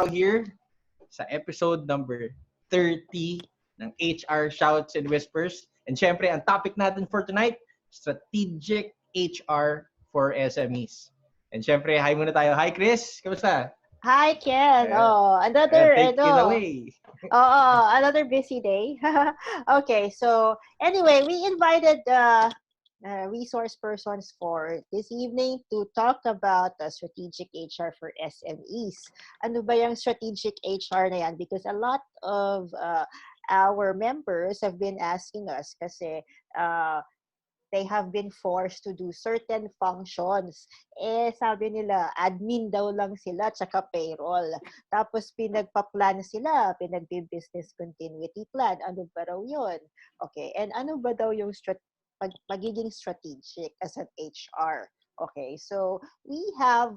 here sa episode number 30 ng HR Shouts and Whispers. And syempre, ang topic natin for tonight, strategic HR for SMEs. And syempre, hi muna tayo. Hi, Chris. Kamusta? Hi, Ken. Take it away. Another busy day. Okay, so anyway, we invited resource persons for this evening to talk about strategic HR for SMEs. Ano ba yung strategic HR na yan? Because a lot of our members have been asking us kasi they have been forced to do certain functions. Sabi nila, admin daw lang sila, tsaka payroll. Tapos pinagpa-plan sila, pinag-business continuity plan. Ano ba raw yun? Okay, and ano ba daw yung pagiging strategic as an HR? Okay, so we have,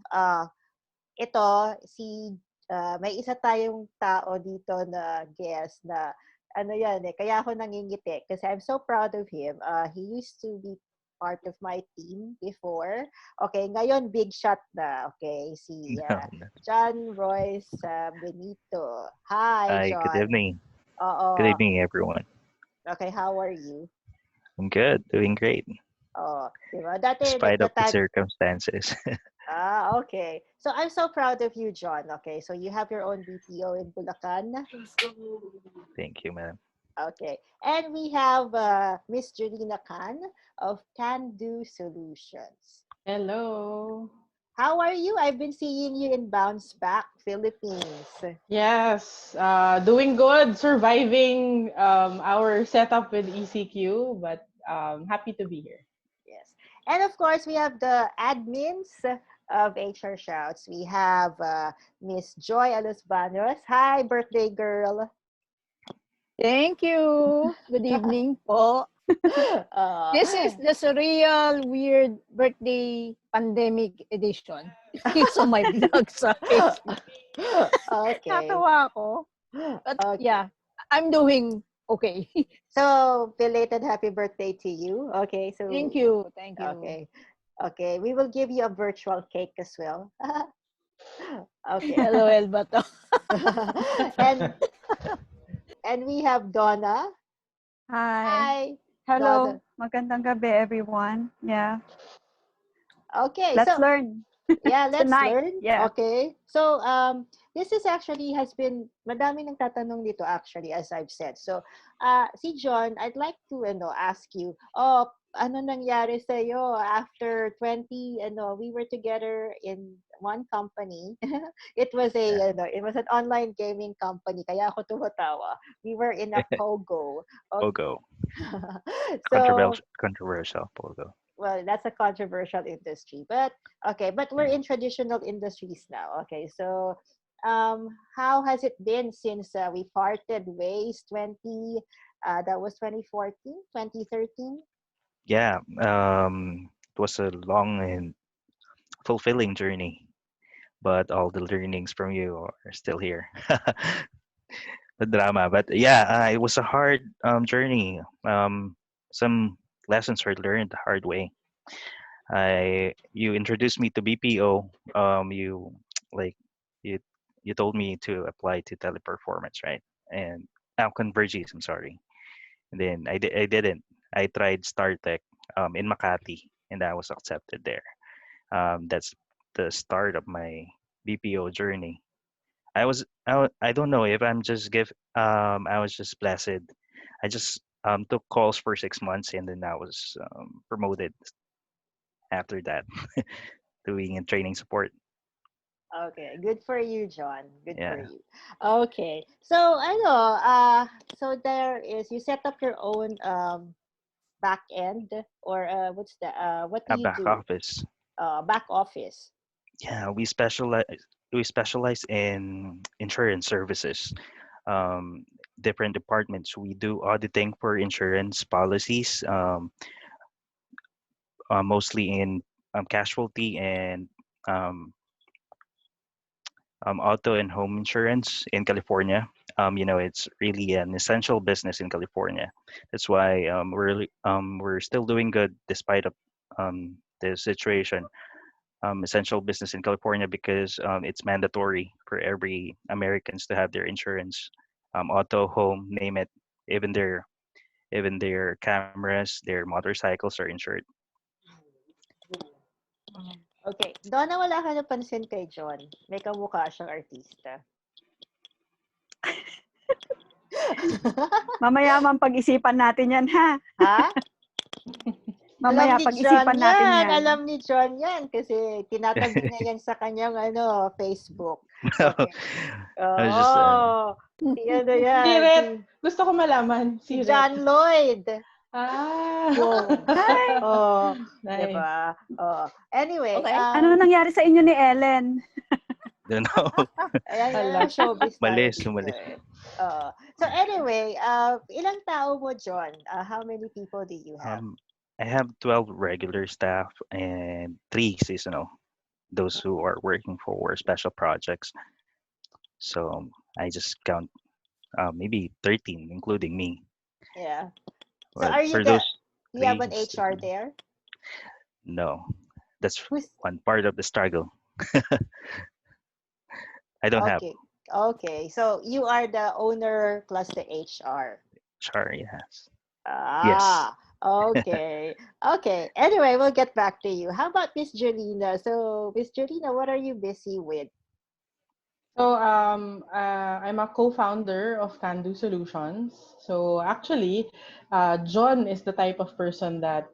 may isa tayong tao dito na guest na kaya ako nangingiti kasi I'm so proud of him. He used to be part of my team before. Okay, ngayon big shot na. Okay, si John, Royce, Benito. Hi, John. Good evening. Good evening, everyone. Okay, how are you? I'm good, doing great. Diba? Despite of the circumstances. Okay. So I'm so proud of you, John. Okay, so you have your own BPO in Bulacan. Thank you, ma'am. Okay, and we have Miss Jolina Kahn of KahnDO Solutions. Hello. How are you? I've been seeing you in Bounce Back, Philippines. Yes, doing good, surviving our setup with ECQ, but happy to be here. Yes, and of course we have the admins of HR Shouts. We have Miss Joy Alosbanos. Hi, birthday girl. Thank you. Good evening po. This is the surreal, weird birthday pandemic edition. It's on my blog sa Facebook. Okay. Natawa ako. But yeah, I'm doing okay. So, belated happy birthday to you. Okay, so Thank you. Okay, we will give you a virtual cake as well. Okay. LOL ba to? and we have Donna. Hi. Hello. Donna. Magandang gabi, everyone. Yeah. Okay. Let's learn. Yeah, let's Tonight. learn. Yeah. Okay. So, this is actually has been, madami nang tatanong dito actually, as I've said. So, si John, I'd like to, ask you, ano nangyari sa'yo after 20, we were together in one company. It was it was an online gaming company, kaya ako tumatawa. We were in a Pogo. Pogo. So, controversial Pogo. well, that's a controversial industry, but okay, but we're in traditional industries now. Okay, so how has it been since we parted ways? That was 2014, 2013. Yeah, it was a long and fulfilling journey, but all the learnings from you are still here. The drama, but yeah, it was a hard journey. Some lessons were learned the hard way. You introduced me to BPO. You like you you told me to apply to teleperformance, right? And now Convergys. I'm sorry. And then I didn't. I tried StarTech in Makati, and I was accepted there. That's the start of my BPO journey. I don't know if I'm just give I was just blessed. I just took calls for 6 months, and then I was promoted after that, doing in training support. Okay, good for you, John. Good for Yeah. you. Okay, so I know. So there is, you set up your own back end, or what do A you back do? office. Back office. Yeah, we specialize in insurance services. Um, Different departments. We do auditing for insurance policies, mostly in casualty and um, auto and home insurance in California. It's really an essential business in California. That's why we're still doing good despite of the situation. essential business in California because it's mandatory for every Americans to have their insurance, auto, home, name it, even their cameras, their motorcycles are insured. Okay. Donna, wala ka napansin kay John. May kamukha siyang artista. Mamaya pag-isipan natin yan, ha? Ha? Mamaya pag-isipan natin yan. Alam ni John yan kasi tinatabi niya yan sa kanyang Facebook. Okay. I was just Si ano yan? Siret! Gusto ko malaman. Si Siret. John Lloyd. Wow. Hi! Nice. Diba? Anyway. Okay. Ano nangyari sa inyo ni Ellen? don't know. Ayan, showbiz tayo. Umalis. So anyway, ilang tao mo, John? How many people do you have? I have 12 regular staff and 3 seasonal, those who are working for special projects. So I just count maybe 13, including me. Yeah. So Well, are you for do those you have an three, HR there? No, that's Who's one part of the struggle. I don't have Okay. So you are the owner plus the HR. HR. Yes. Okay. Okay. Anyway, we'll get back to you. How about Miss Jolina? So, Miss Jolina, what are you busy with? So I'm a co-founder of KahnDO Solutions. So actually, John is the type of person that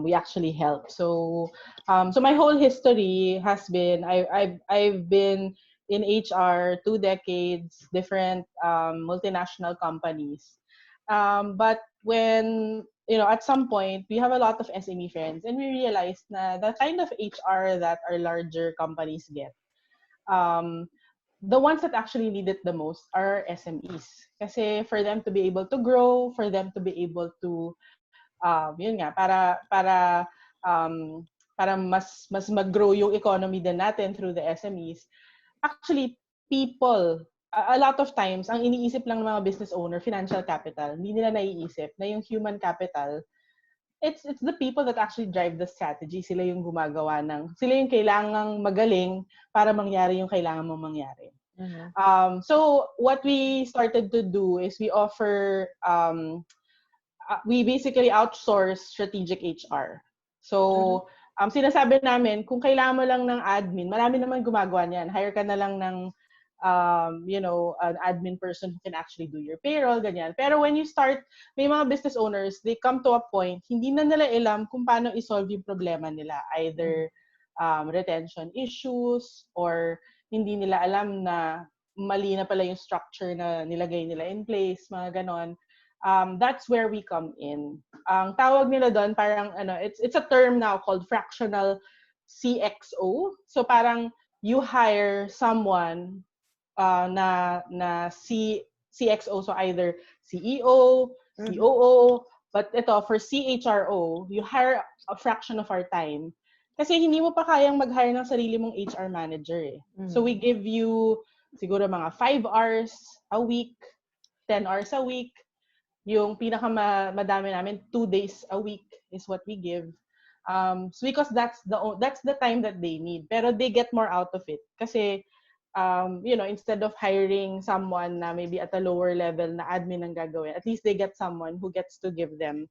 we actually help. So my whole history has been I've been in HR 2 decades, different multinational companies. But when at some point we have a lot of SME friends, and we realized na the kind of HR that our larger companies get. The ones that actually need it the most are SMEs. Kasi for them to be able to grow, for them to be able to, yun nga, para mas mag-grow yung economy din natin through the SMEs. Actually, people, a lot of times, ang iniisip lang ng mga business owner, financial capital. Hindi nila naiisip na yung human capital, it's the people that actually drive the strategy. Sila yung gumagawa sila yung kailangang magaling para mangyari yung kailangan mong mangyari. Mm-hmm. So what we started to do is we offer, we basically outsource strategic HR. So, sinasabi namin, kung kailangan mo lang ng admin, marami naman gumagawa niyan. Hire ka na lang ng, an admin person who can actually do your payroll, ganyan. Pero when you start, may mga business owners, they come to a point, hindi na nila alam kung paano isolve yung problema nila. Either retention issues, or hindi nila alam na mali na pala yung structure na nilagay nila in place, mga ganon. That's where we come in. Ang tawag nila doon, parang it's a term now called fractional CXO. So parang you hire someone na CXO, so either CEO, COO, but ito for CHRO, you hire a fraction of our time. Kasi hindi mo pa kayang mag-hire ng sarili mong HR manager eh. So we give you siguro mga 5 hours a week, 10 hours a week. Yung pinakamadami namin, 2 days a week is what we give. So because that's the time that they need. Pero they get more out of it. Kasi, instead of hiring someone na maybe at a lower level na admin ang gagawin, at least they get someone who gets to give them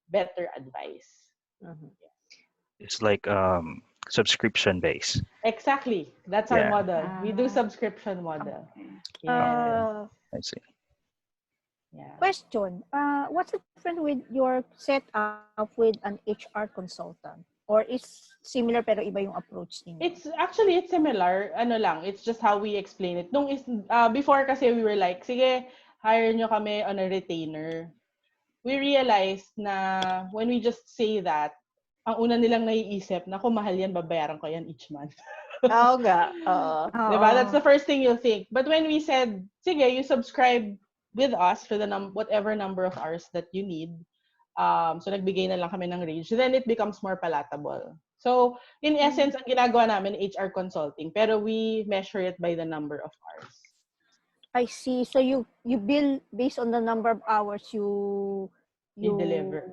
better advice. It's like subscription base. Exactly. That's our model. We do subscription model. Okay. I see. Yeah. Question. What's the difference with your setup with an HR consultant? Or is similar pero iba yung approach niyo? It's similar. It's just how we explain it. Before kasi we were like, sige, hire nyo kami on a retainer. We realized na when we just say that, ang una nilang naiisip, naku, mahal yan, babayaran ko yan each month. Oo nga. Diba? That's the first thing you'll think. But when we said, sige, you subscribe with us for the whatever number of hours that you need, so nagbigay na lang kami ng range, then it becomes more palatable. So, in essence, ang ginagawa namin, HR consulting, pero we measure it by the number of hours. I see. So you bill based on the number of hours you deliver.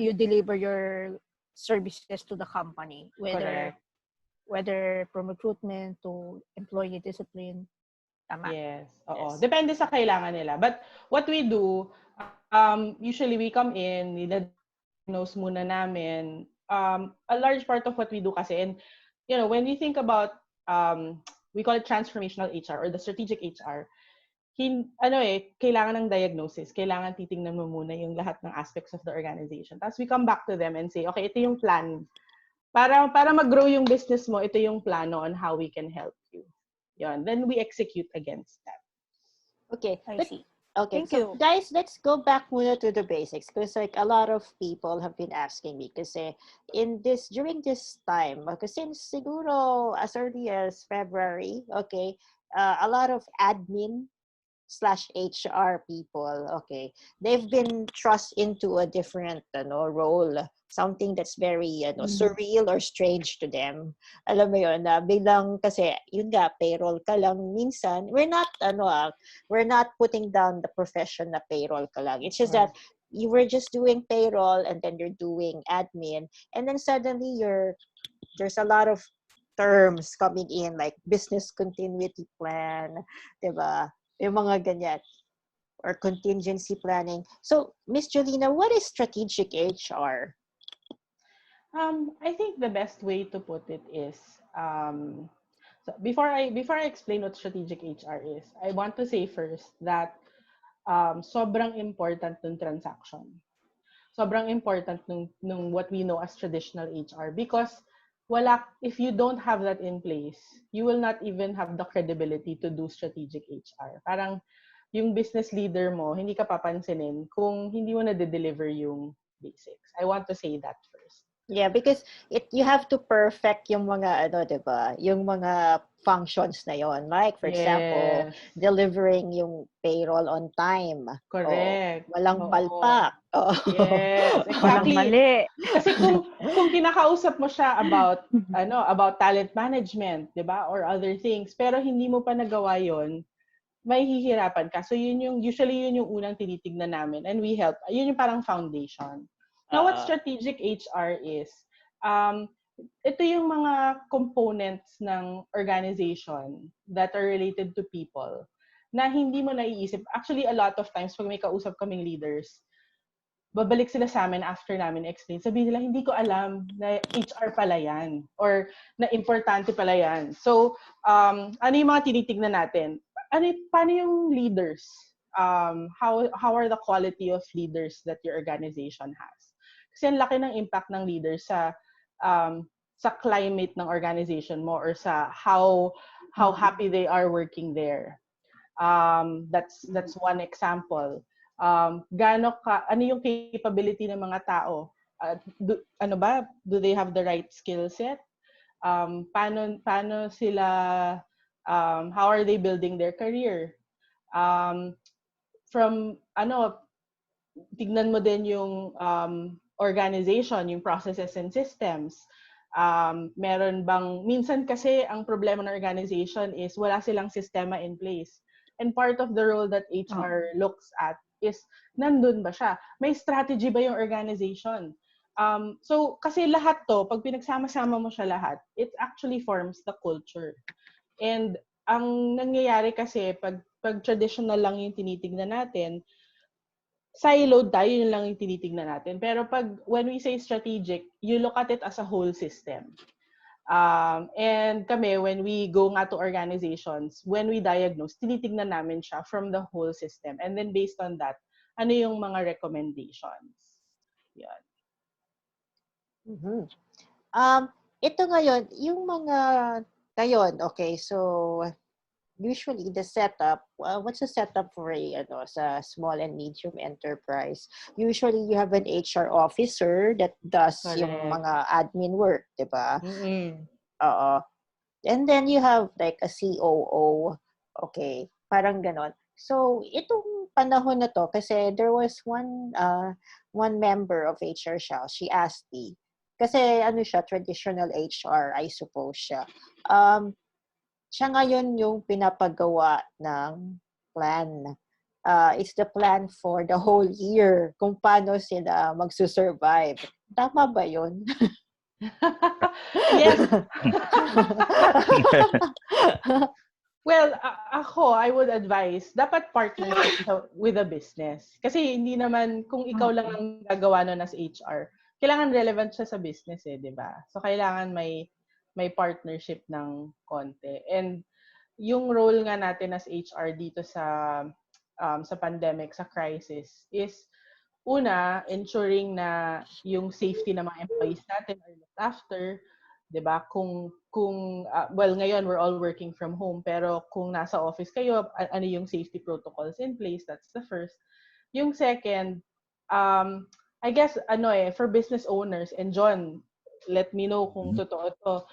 You deliver your services to the company, Correct. whether from recruitment to employee discipline. Tama. Yes. Oo. Yes. Depende sa kailangan nila. But what we do, usually we come in, diagnose muna namin. A large part of what we do kasi, and when we think about, we call it transformational HR or the strategic HR, kailangan ng diagnosis. Kailangan titingnan mo muna yung lahat ng aspects of the organization. Tapos we come back to them and say, okay, ito yung plan. Para mag-grow yung business mo, ito yung plano on how we can help you. Yun. Then we execute against that. Okay. I see. Okay, Thank so you. guys, let's go back muna to the basics because like a lot of people have been asking me kasi during this time, because since siguro as early as February, okay, a lot of admin/HR people, okay, they've been thrust into a different role, something that's very surreal or strange to them. Alam mo yun, bilang kasi yun nga, payroll ka lang minsan. We're not putting down the profession na payroll ka lang. It's just that you were just doing payroll and then you're doing admin and then suddenly there's a lot of terms coming in like business continuity plan, 'di ba? Yung mga ganyan or contingency planning. So, Miss Jolina, what is strategic HR? I think the best way to put it is, so before I explain what strategic HR is, I want to say first that sobrang important ng transaction. Sobrang important nung what we know as traditional HR because if you don't have that in place, you will not even have the credibility to do strategic HR. Parang yung business leader mo, hindi ka papansinin kung hindi mo na-deliver yung basics. I want to say that first. Yeah, because you have to perfect yung mga 'di ba? Yung mga functions na yon. Like for example, delivering yung payroll on time. Correct. Walang palpak. Yes, Walang exactly. mali. Kasi kung kinakausap mo siya about talent management, 'di ba? Or other things, pero hindi mo pa nagawa 'yon, may hihirapan ka. So usually yun yung unang tinitignan namin and we help. Yun yung parang foundation. Now, what strategic HR is, ito yung mga components ng organization that are related to people na hindi mo naiisip. Actually, a lot of times, pag may kausap kaming leaders, babalik sila sa amin after namin explain. Sabihin nila, hindi ko alam na HR pala yan or na importante pala yan. So, ano yung mga tinitignan natin? Paano yung leaders? How are the quality of leaders that your organization has? Kasi ang laki ng impact ng leaders sa climate ng organization mo or sa how happy they are working there. That's one example. Ano yung capability ng mga tao? Do they have the right skill set? Paano sila how are they building their career? Tignan mo din yung organization, yung processes and systems. Meron bang, minsan kasi ang problema ng organization is wala silang sistema in place. And part of the role that HR looks at is, nandun ba siya? May strategy ba yung organization? So, kasi lahat to, pag pinagsama-sama mo siya lahat, it actually forms the culture. And ang nangyayari kasi, pag traditional lang yung tinitignan natin, siloed tayo, yun lang yung tinitignan natin. Pero when we say strategic, you look at it as a whole system. And kami, when we go nga to organizations, when we diagnose, tinitignan namin siya from the whole system. And then based on that, ano yung mga recommendations? Yan. Mm-hmm. Ito ngayon, yung mga ngayon, okay, so usually the setup, what's the setup for sa small and medium enterprise? Usually you have an HR officer that does yung mga admin work, di ba? And then you have like a COO, okay, parang ganon. So, itong panahon na to, kasi there was one member of HR siya, she asked me, kasi siya, traditional HR, I suppose siya. Siya ngayon yung pinapagawa ng plan it's the plan for the whole year kung paano sila magsusurvive. Tama ba yun? Yes. Well, ako, I would advise, dapat partnership with a business. Kasi hindi naman, kung ikaw lang ang gagawa nun as HR, kailangan relevant siya sa business di ba? So, kailangan may partnership ng konti. And yung role nga natin as HR dito sa pandemic, sa crisis, is una, ensuring na yung safety ng mga employees natin are looked after. 'Di ba? Kung well, ngayon we're all working from home, pero kung nasa office kayo, ano yung safety protocols in place? That's the first. Yung second, I guess for business owners, and John, let me know kung totoo to.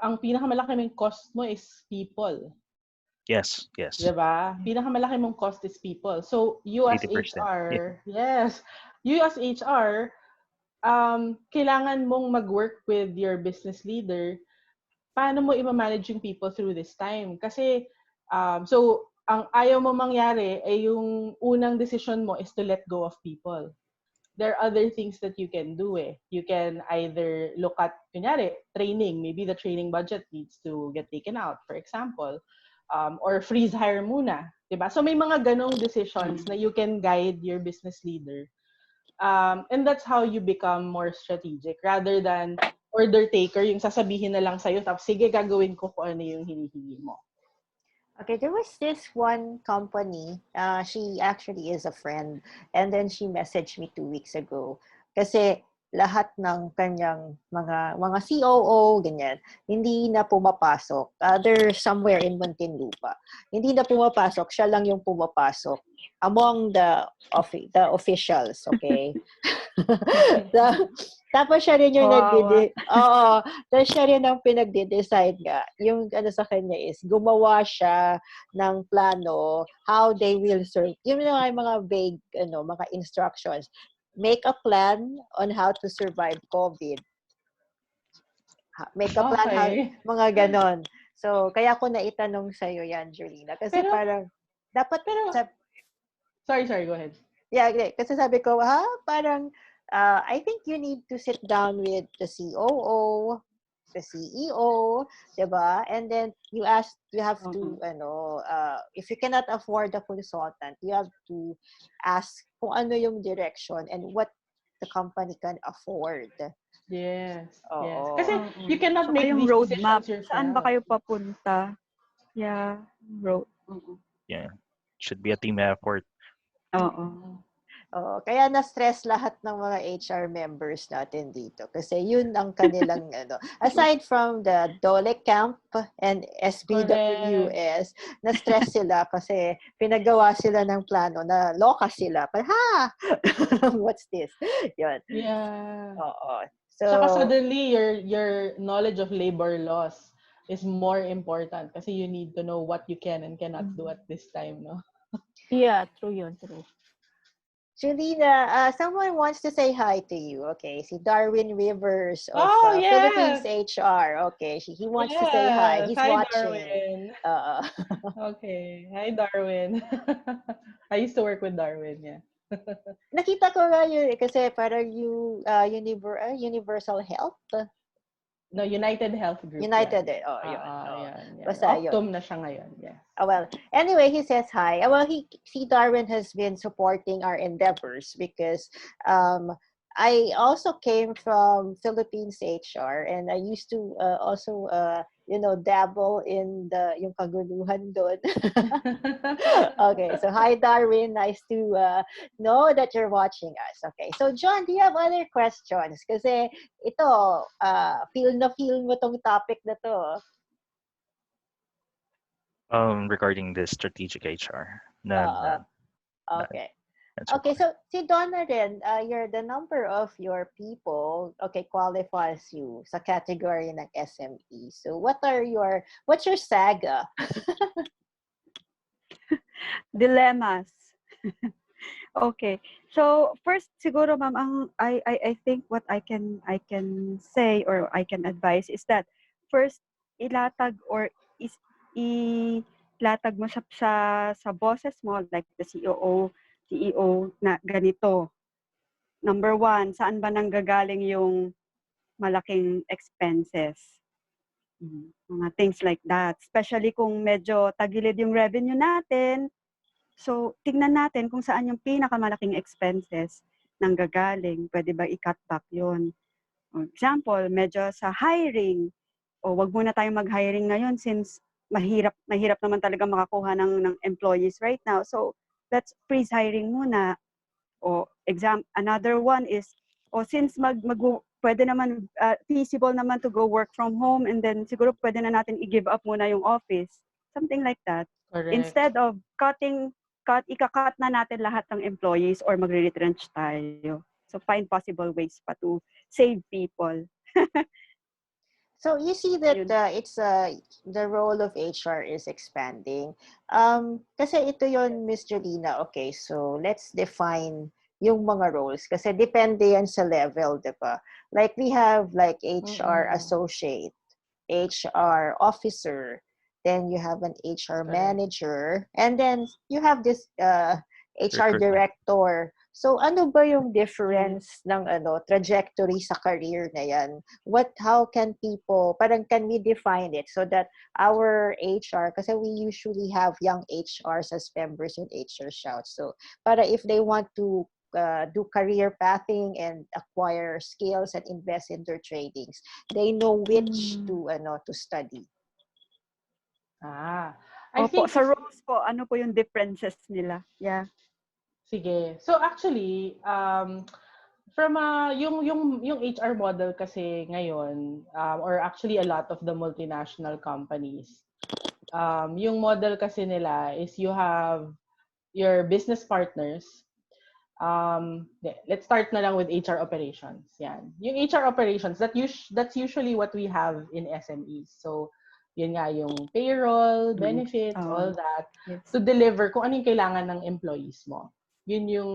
Ang pinakamalaki mong cost mo is people. Yes. 'Di ba? Pinakamalaki mong cost is people. So you as 80%, HR, yes. You as HR, kailangan mong mag-work with your business leader. Paano mo i-manage yung people through this time? Kasi, so, ang ayaw mo mangyari ay yung unang decision mo is to let go of people. There are other things that you can do You can either look at, kunyari, training. Maybe the training budget needs to get taken out, for example. Or freeze hire muna. Diba? So, may mga ganong decisions na you can guide your business leader. And that's how you become more strategic rather than order taker, yung sasabihin na lang sa'yo, tapos sige, gagawin ko kung ano yung hinihingi mo. Okay, there was this one company, she actually is a friend, and then she messaged me 2 weeks ago. Kasi lahat ng kanyang mga COO, ganyan, hindi na pumapasok. They're somewhere in Muntinlupa. Hindi na pumapasok, siya lang yung pumapasok among the officials, okay? Tapos siya rin yung tapos siya rin ang pinagde-decide nga. Yung sa kanya is, gumawa siya ng plano, how they will serve. Yung mga vague, mga instructions. Make a plan on how to survive COVID. Make a plan, mga ganon. So, kaya ko naitanong sa'yo yan, Jolina. Kasi parang, dapat, sorry, go ahead. Yeah, kasi sabi ko, parang, I think you need to sit down with the COO, the CEO, diba? And then you have to, if you cannot afford a consultant, you have to ask kung ano yung direction and what the company can afford. Yes. Kasi you cannot make yung these roadmap. decisions yourself. Saan ba kayo papunta? Yeah, Yeah. Should be a team effort. Kaya na-stress lahat ng mga HR members natin dito. Kasi yun ang kanilang, aside from the Dole Camp and SBWS, na-stress sila kasi pinagawa sila ng plano na loka sila. What's this? Yun. Yeah. So, saka suddenly, your knowledge of labor laws is more important kasi you need to know what you can and cannot do at this time, no? Yeah, true yun, true. Jolina, someone wants to say hi to you. Okay, si Darwin Rivers of Philippines HR. Okay, he wants to say hi. He's watching. Darwin. Okay, hi Darwin. I used to work with Darwin, yeah. Nakita ko nga yun kasi parang yung Universal Health. No, United Health Group. United, yun. Yun. Basta yun. Optum na siya ngayon, yeah. Well, anyway, he says hi. Well, si Darwin has been supporting our endeavors because I also came from Philippines HR and I used to also dabble in yung kaguluhan doon. Okay, so hi Darwin, nice to know that you're watching us. Okay, so John, do you have other questions? Kasi ito, feel mo tong topic na to. Regarding the strategic HR. Okay. Okay, so si Donna rin, the number of your people, qualifies you sa category ng SME. So what's your saga? Dilemmas. Okay. So first siguro ma'am, I think what I can say or I can advise is that first ilatag or latag mo sa bosses mo, like the CEO na ganito. Number one, saan ba nanggagaling yung malaking expenses? Mga things like that. Especially kung medyo tagilid yung revenue natin. So, tignan natin kung saan yung pinakamalaking expenses nanggagaling. Pwede ba i-cut back yun? For example, medyo sa hiring. O wag muna tayong mag-hiring ngayon since mahirap naman talaga makakuha ng employees right now. So, let's freeze hiring muna. O another one is, since pwede naman, feasible naman to go work from home, and then siguro pwede na natin i-give up muna yung office. Something like that. Correct. Instead of ika-cut na natin lahat ng employees or magre-retrench tayo. So find possible ways pa to save people. So you see that Yun. it's the role of HR is expanding. Kasi ito yon, Miss Jolina. Okay, so let's define yung mga roles kasi depende yan sa level, 'di ba? Like we have like HR associate, HR officer, then you have an HR manager, and then you have this HR Recruitment. director. So ano ba yung difference ng trajectory sa career na yan? How can people, parang can we define it so that our HR, kasi we usually have young HRs as members in HR Shouts. So para if they want to do career pathing and acquire skills and invest in their trainings, they know which to study. I Opo, think sa roles po, ano po yung differences nila? Yeah. sige. So actually, from yung HR model kasi ngayon, or actually a lot of the multinational companies, yung model kasi nila is you have your business partners. Let's start na lang with HR operations. Yan. Yung HR operations, that's usually what we have in SMEs. So, yun nga yung payroll, benefits, all that, Yes. to deliver kung ano yung kailangan ng employees mo. Yun yung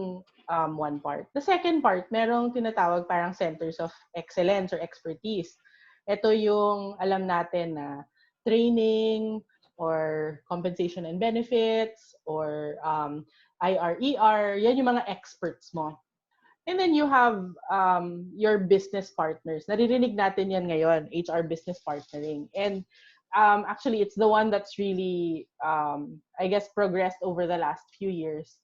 one part. The second part, merong tinatawag parang centers of excellence or expertise. Ito yung alam natin na training or compensation and benefits or IRER, yan yung mga experts mo. And then you have your business partners. Naririnig natin yan ngayon, HR business partnering. And actually, it's the one that's really, I guess, progressed over the last few years.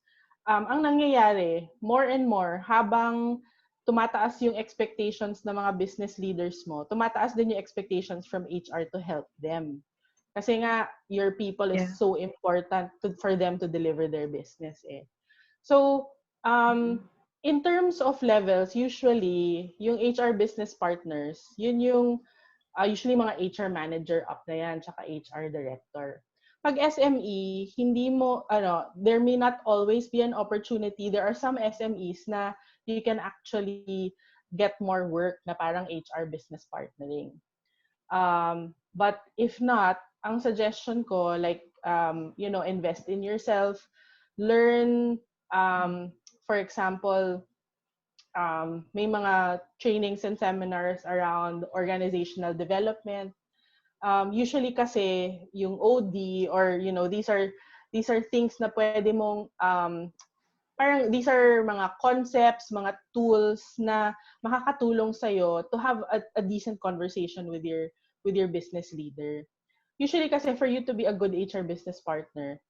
Ang nangyayari, more and more, habang tumataas yung expectations ng mga business leaders mo, tumataas din yung expectations from HR to help them. Kasi nga, your people is so important for them to deliver their business. So, in terms of levels, usually, yung HR business partners, yun yung usually mga HR manager up na yan, tsaka HR director. Pag SME, hindi mo, there may not always be an opportunity. There are some SMEs na you can actually get more work na parang HR business partnering. But if not, ang suggestion ko, like, invest in yourself, learn, for example, may mga trainings and seminars around organizational development. Usually kasi yung OD or these are things na pwede mong parang these are mga concepts, mga tools na makakatulong sa iyo to have a decent conversation with your business leader. Usually kasi for you to be a good HR business partner,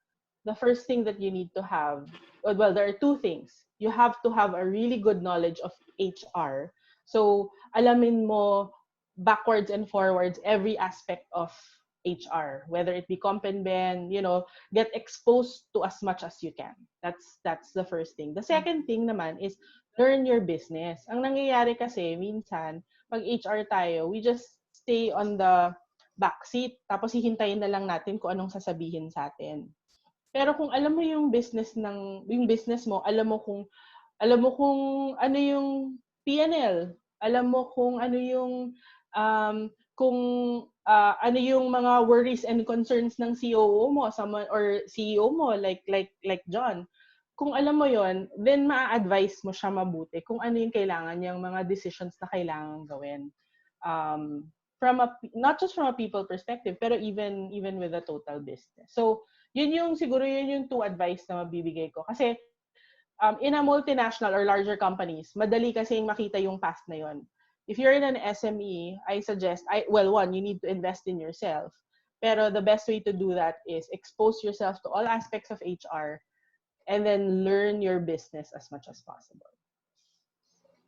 the first thing that you need to have, well, there are two things. You have to have a really good knowledge of HR. So, alamin mo backwards and forwards every aspect of HR, whether it be comp and ben, get exposed to as much as you can. That's the first thing. The second thing naman is learn your business. Ang nangyayari kasi minsan, pag HR tayo, we just stay on the backseat, tapos hihintayin na lang natin kung anong sasabihin sa atin. Pero kung alam mo yung business mo, alam mo kung ano yung P&L, alam mo kung ano yung ano yung mga worries and concerns ng COO mo, or CEO mo like John. Kung alam mo yon, then ma-advise mo siya mabuti kung ano yung kailangan niyang mga decisions na kailangan gawin. Not just from a people perspective, pero even with a total business. So, yun yung two advice na mabibigay ko. Kasi in a multinational or larger companies, madali kasing makita yung past na yun. If you're in an SME, I suggest, one, you need to invest in yourself. Pero the best way to do that is expose yourself to all aspects of HR and then learn your business as much as possible.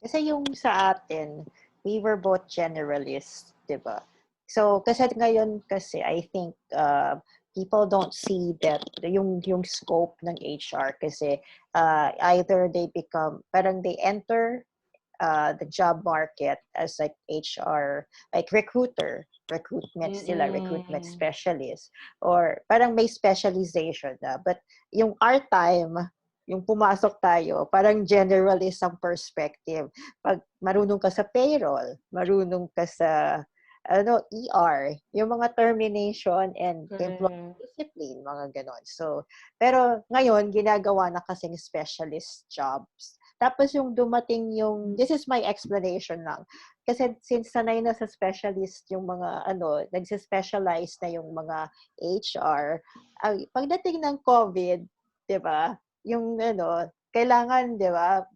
Kasi yung sa atin, we were both generalists, di ba? So, kasi ngayon kasi, I think, people don't see that yung scope ng HR kasi either they become, parang they enter the job market as like HR, like recruitment sila, recruitment specialist, or parang may specialization na. But yung our time, yung pumasok tayo, parang generalist ang perspective. Pag marunong ka sa payroll, marunong ka sa ER, yung mga termination and employee discipline, mga ganon. So, pero ngayon, ginagawa na kasing specialist jobs. Tapos yung dumating this is my explanation lang. Kasi since sanay na sa specialist yung mga, nagsispecialize na yung mga HR, pagdating ng COVID, di ba, yung, kailangan, di ba,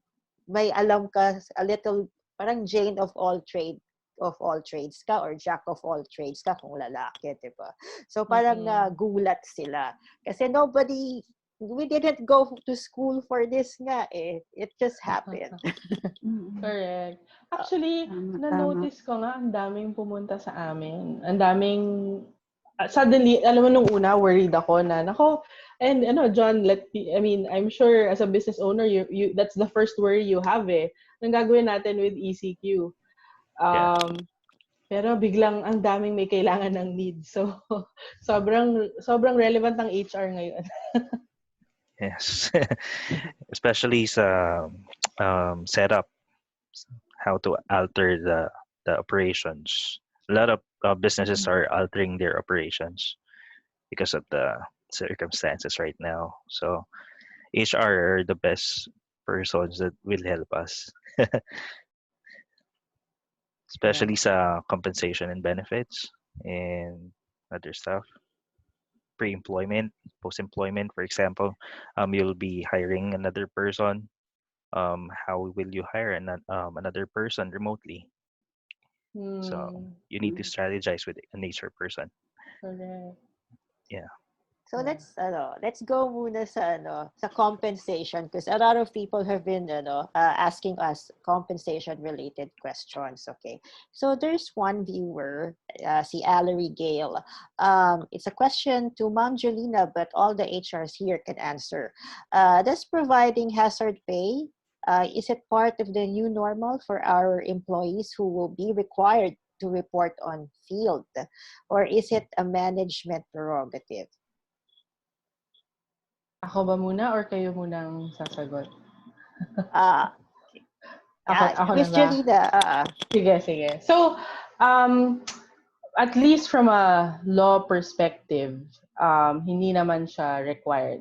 may alam ka a little, parang Jane of all trades ka or jack of all trades ka kung lalaki, di ba? So parang nagulat sila. Kasi we didn't go to school for this nga eh. It just happened. Correct. Actually, na-notice ko nga, ang daming pumunta sa amin. Ang daming, suddenly, alam mo nung una, worried ako na, and John, I'm sure as a business owner, you that's the first worry you have eh. Anong gagawin natin with ECQ? Pero biglang ang daming may kailangan ng needs. So, sobrang relevant ang HR ngayon. Yes. Especially sa setup, how to alter the operations. A lot of businesses are altering their operations because of the circumstances right now. So HR are the best persons that will help us. Especially sa compensation and benefits and other stuff. Pre-employment, post-employment, for example, you'll be hiring another person. How will you hire another person remotely? So you need to strategize with an HR person. Correct. Yeah. So let's go muna sa compensation because a lot of people have been asking us compensation related questions. Okay, so there's one viewer, si Allery Gale. It's a question to Ma'am Jolina, but all the HRs here can answer. Does providing hazard pay, is it part of the new normal for our employees who will be required to report on field, or is it a management prerogative? Ako ba muna or kayo munang sasagot? Ako Miss Jolina. Sige. So, at least from a law perspective, hindi naman siya required.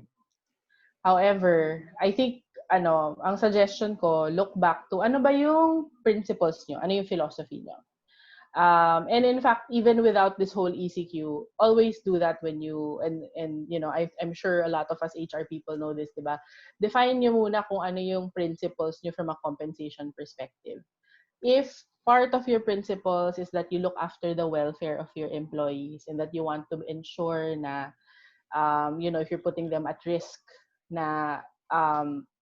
However, I think, ang suggestion ko, look back to ano ba yung principles nyo? Ano yung philosophy nyo? And in fact, even without this whole ECQ, always do that when and I'm sure a lot of us HR people know this, diba? Define nyo muna kung ano yung principles nyo from a compensation perspective. If part of your principles is that you look after the welfare of your employees and that you want to ensure na, if you're putting them at risk, na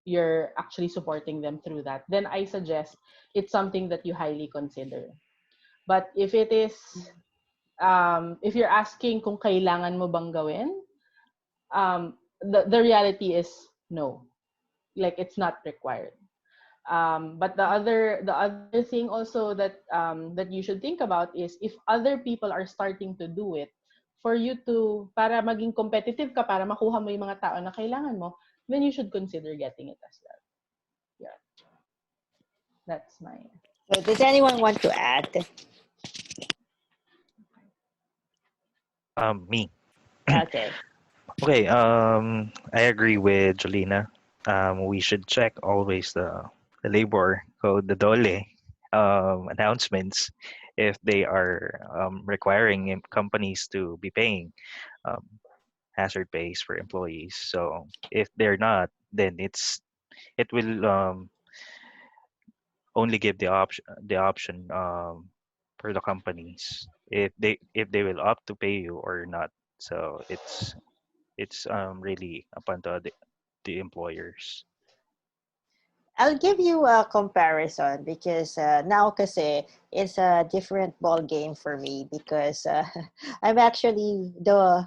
you're actually supporting them through that, then I suggest it's something that you highly consider. But if it is, if you're asking kung kailangan mo bang gawin, the reality is no. Like, it's not required. But the other thing also that you should think about is if other people are starting to do it, for you to, para maging competitive ka, para makuha mo yung mga tao na kailangan mo, then you should consider getting it as well. Yeah. That's mine. So does anyone want to add? Me. Okay. Okay. I agree with Jolina. We should check always the labor code, the DOLE announcements, if they are requiring companies to be paying hazard pays for employees. So if they're not, then it will only give the option for the companies if they will opt to pay you or not. So it's really upon the employers. I'll give you a comparison because now kasi it's a different ball game for me because I'm actually the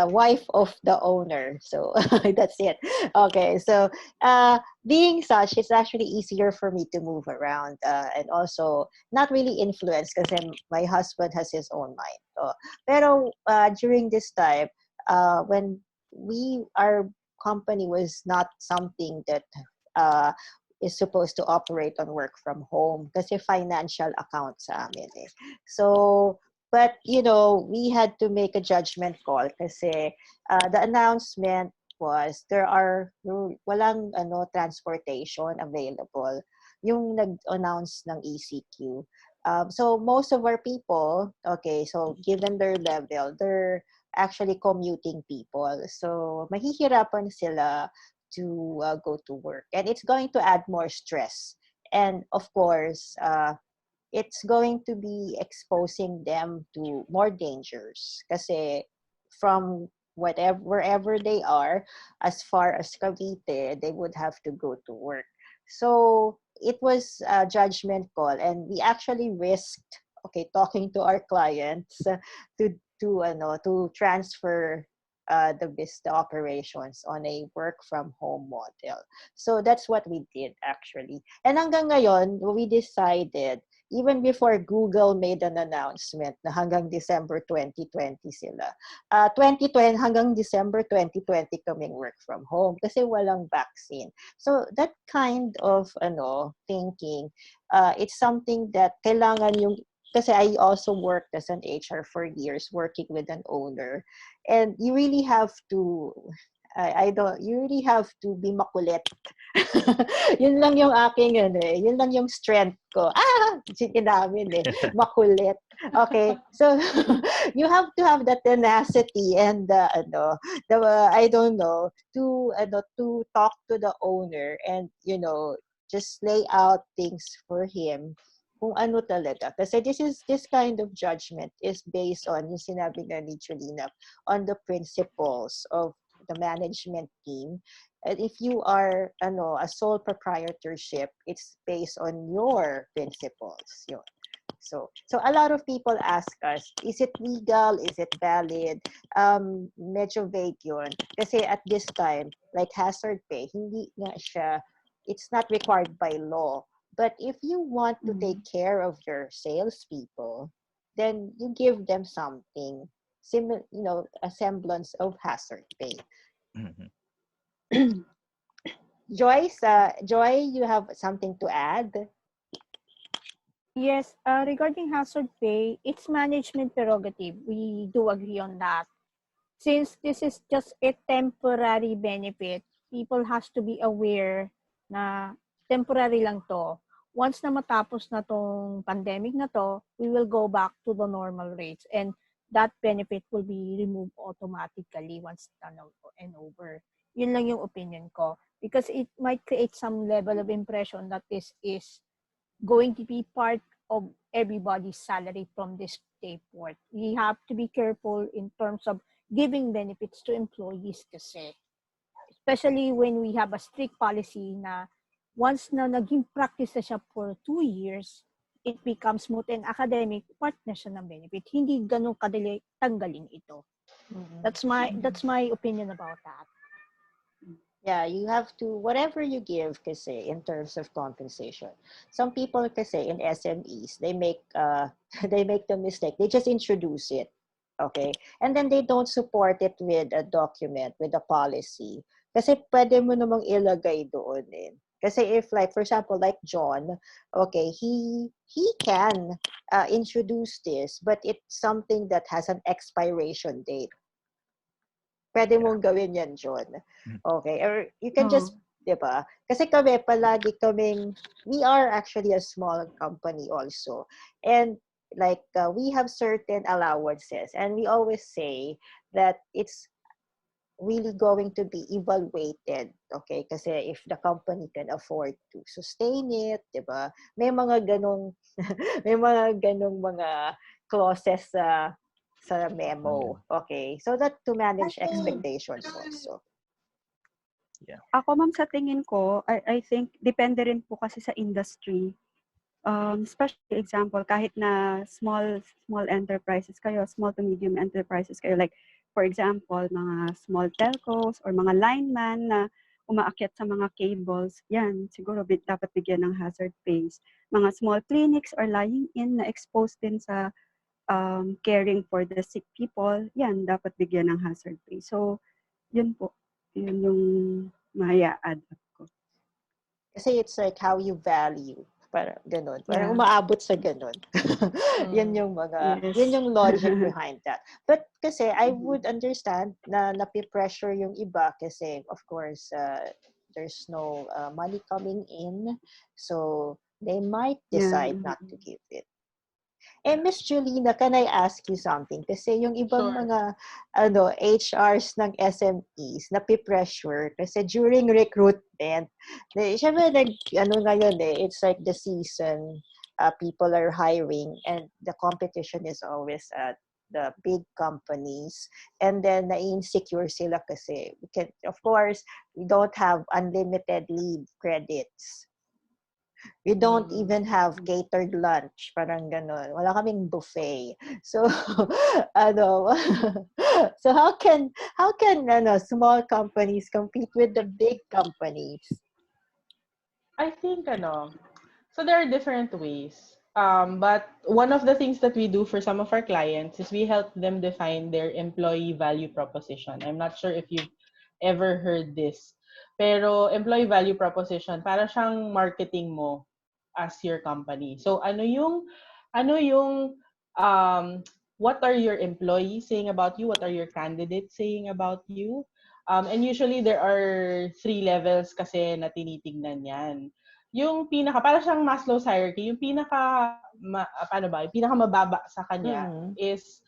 wife of the owner. So that's it. Okay. So being such, it's actually easier for me to move around and also not really influence because my husband has his own mind. So, pero during this time, when our company was not something that uh, is supposed to operate on work from home kasi financial account sa amin eh. So, but we had to make a judgment call kasi the announcement was walang transportation available yung nag-announce ng ECQ. So most of our people, okay, so given their level, they're actually commuting people. So mahihirapan sila to go to work, and it's going to add more stress, and of course it's going to be exposing them to more dangers kasi from wherever they are, as far as Cavite, they would have to go to work. So it was a judgment call, and we actually risked, okay, talking to our clients to transfer the operations on a work from home model. So that's what we did actually. And hanggang ngayon, we decided, even before Google made an announcement na hanggang December 2020 sila. 2020 hanggang December 2020 kaming work from home kasi walang vaccine. So that kind of thinking, it's something that kailangan yung kasi I also worked as an HR for years working with an owner, and you really have to you really have to be makulit. Yun lang yung aking yun lang yung strength ko. Sige namin makulit. Okay, so you have to have the tenacity and I don't know, to talk to the owner and just lay out things for him kung ano talaga. Kasi this kind of judgment is based on yung sinabi nga ni Jolina, on the principles of the management team. And if you are a sole proprietorship, it's based on your principles. Yun. So a lot of people ask us, is it legal? Is it valid? Medyo vague yun. Kasi at this time, like hazard pay, hindi nga siya, it's not required by law. But if you want to take care of your salespeople, then you give them something similar, a semblance of hazard pay. Mhm. Joy, you have something to add? Yes, regarding hazard pay, it's management prerogative. We do agree on that. Since this is just a temporary benefit, people has to be aware na temporary lang to. Once na matapos na tong pandemic na to, we will go back to the normal rates, and that benefit will be removed automatically once done and over. Yun lang yung opinion ko. Because it might create some level of impression that this is going to be part of everybody's salary from this day forth. We have to be careful in terms of giving benefits to employees kasi. Especially when we have a strict policy na once na naging practice na siya for 2 years, it becomes smooth and academic, part na siya ng benefit. Hindi ganun kadali tanggalin ito. That's my opinion about that. Yeah, you have to, whatever you give kasi in terms of compensation. Some people kasi in SMEs, they make they make the mistake. They just introduce it. Okay? And then they don't support it with a document, with a policy. Kasi pwede mo namang ilagay doon eh. Kasi if like, for example, like John, okay, he can introduce this, but it's something that has an expiration date. Pwede mong gawin yan, John. Okay? Or you can just, di ba? Kasi kami, palagi kaming, we are actually a small company also. And like, we have certain allowances. And we always say that it's really going to be evaluated, okay? Kasi if the company can afford to sustain it, 'di ba? May mga ganong may mga ganong mga clauses sa memo, okay? So that to manage expectations also. Ako, ma'am, sa tingin ko, I think, depende rin po kasi sa industry. Especially example, kahit na small enterprises kayo, small to medium enterprises kayo, like, for example, mga small telcos or mga lineman na umaakyat sa mga cables, yan, siguro dapat bigyan ng hazard pays. Mga small clinics or lying in na exposed din sa caring for the sick people, yan, dapat bigyan ng hazard pay. So, yun po. Yun yung maya-add up ko. Kasi it's like how you value. Parang ganun. Parang umaabot sa ganun. Yan yung yun yung logic behind that. But kasi I would understand na napipressure yung iba kasi of course, there's no money coming in. So, they might decide not to give it. Miss Jolina, can I ask you something? Kasi yung ibang mga HRs ng SMEs napipressure kasi during recruitment, syempre ngayon it's like the season, people are hiring and the competition is always at the big companies, and then na-insecure sila kasi of course we don't have unlimited leave credits. We don't even have catered lunch, parang ganon. Wala kaming buffet. So, so how can small companies compete with the big companies? I think so there are different ways. But one of the things that we do for some of our clients is we help them define their employee value proposition. I'm not sure if you've ever heard this. Pero employee value proposition, para siyang marketing mo as your company. So ano yung what are your employees saying about you? What are your candidates saying about you? And usually there are 3 levels kasi na tinitingnan yan. Yung para siyang Maslow's hierarchy, yung yung pinakamababa sa kanya is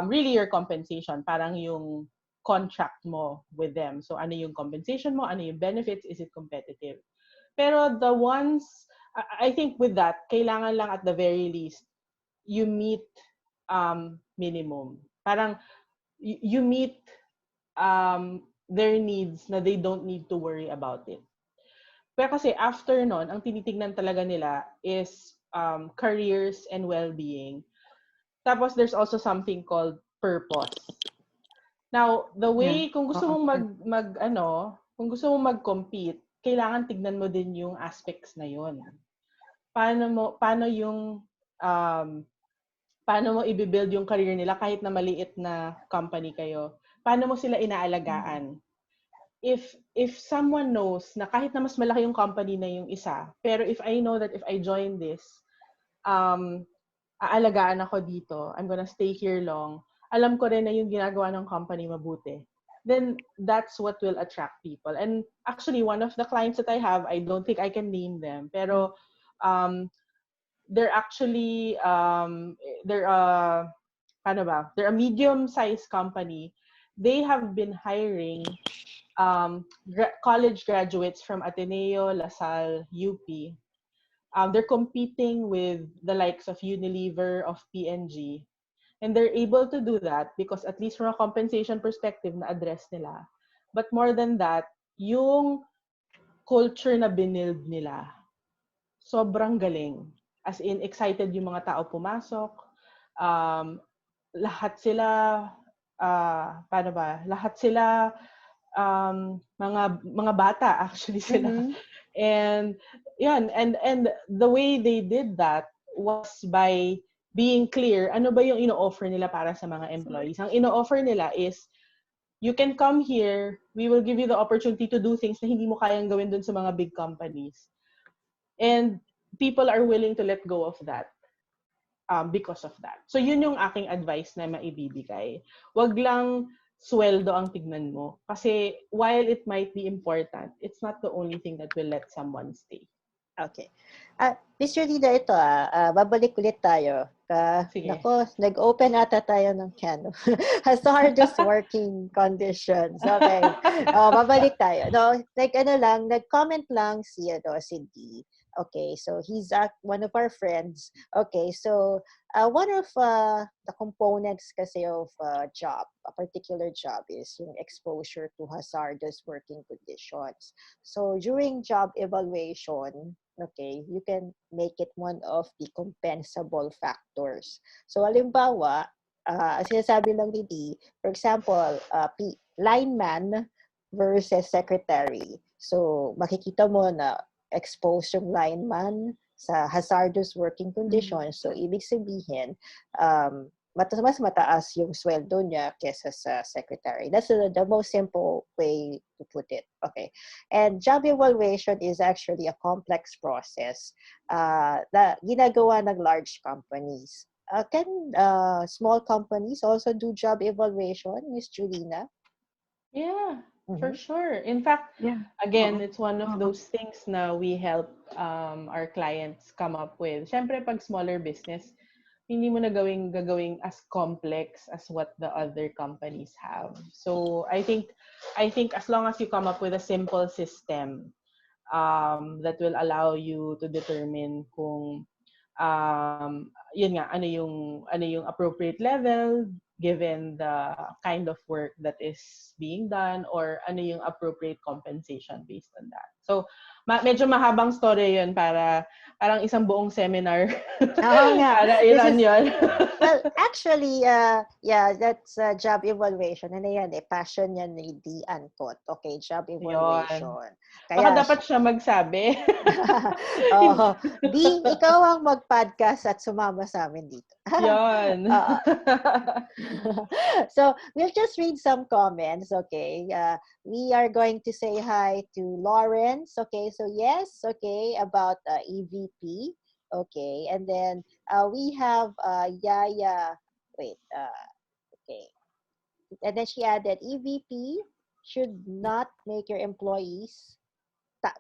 really your compensation, parang yung contract mo with them. So ano yung compensation mo, ano yung benefits, is it competitive? Pero the ones, I think with that, kailangan lang at the very least, you meet minimum. Parang you meet their needs na they don't need to worry about it. Pero kasi after nun, ang tinitignan talaga nila is careers and well-being. Tapos there's also something called purpose. Now, the way, kung gusto mong kung gusto mong mag-compete, kailangan tignan mo din yung aspects na yun. Paano mo i-build yung career nila kahit na maliit na company kayo? Paano mo sila inaalagaan? If someone knows na kahit na mas malaki yung company na yung isa, pero if I know that if I join this, aalagaan ako dito, I'm gonna stay here long, alam ko rin na yung ginagawa ng company mabuti, then that's what will attract people. And actually, one of the clients that I have, I don't think I can name them, pero they're actually, they're a medium-sized company. They have been hiring college graduates from Ateneo, LaSalle, UP. They're competing with the likes of Unilever, of P&G. And they're able to do that because at least from a compensation perspective na address nila. But more than that, yung culture na binild nila, sobrang galing. As in, excited yung mga tao pumasok. Lahat sila, Lahat sila, mga bata actually sila. And the way they did that was by being clear, ano ba yung ino-offer nila para sa mga employees. Ang ino-offer nila is, you can come here, we will give you the opportunity to do things na hindi mo kayang gawin dun sa mga big companies. And people are willing to let go of that because of that. So yun yung aking advice na maibibigay. Wag lang sweldo ang tignan mo. Kasi while it might be important, it's not the only thing that will let someone stay. Okay. Miss Jolina, ito babalik ulit tayo. Sige. Nako, nag-open ata tayo ng can. Hazardous working conditions. Okay. Babalik tayo. No, nag-comment lang si D. Okay, so he's one of our friends. Okay, so one of the components kasi of a particular job is yung exposure to hazardous working conditions. So during job evaluation, okay, you can make it one of the compensable factors. So halimbawa, sinasabi lang ni D, for example, lineman versus secretary. So makikita mo na exposed yung lineman sa hazardous working conditions. So ibig sabihin, mas mataas yung sweldo niya kesa sa secretary. That's the most simple way to put it. Okay. And job evaluation is actually a complex process na ginagawa ng large companies. Can small companies also do job evaluation, Miss Jolina? Yeah, for sure. In fact, again, it's one of those things na we help our clients come up with. Siyempre, pag smaller business, hindi mo na gagawing as complex as what the other companies have. So I think as long as you come up with a simple system that will allow you to determine kung yun nga, ano yung appropriate level given the kind of work that is being done, or ano yung appropriate compensation based on that. So, medyo mahabang story yun para parang isang buong seminar para i-run yun. Well, actually, that's job evaluation. Ano yan passion yan ni D. Ancot. Okay, job evaluation. Kaya, baka dapat siya magsabi. D, ikaw ang mag-podcast at sumama sa amin dito. Yun. So, we'll just read some comments, okay? We are going to say hi to Lawrence, okay? So, yes, okay, about EVP, okay? And then we have Yaya, okay. And then she added, EVP should not make your employees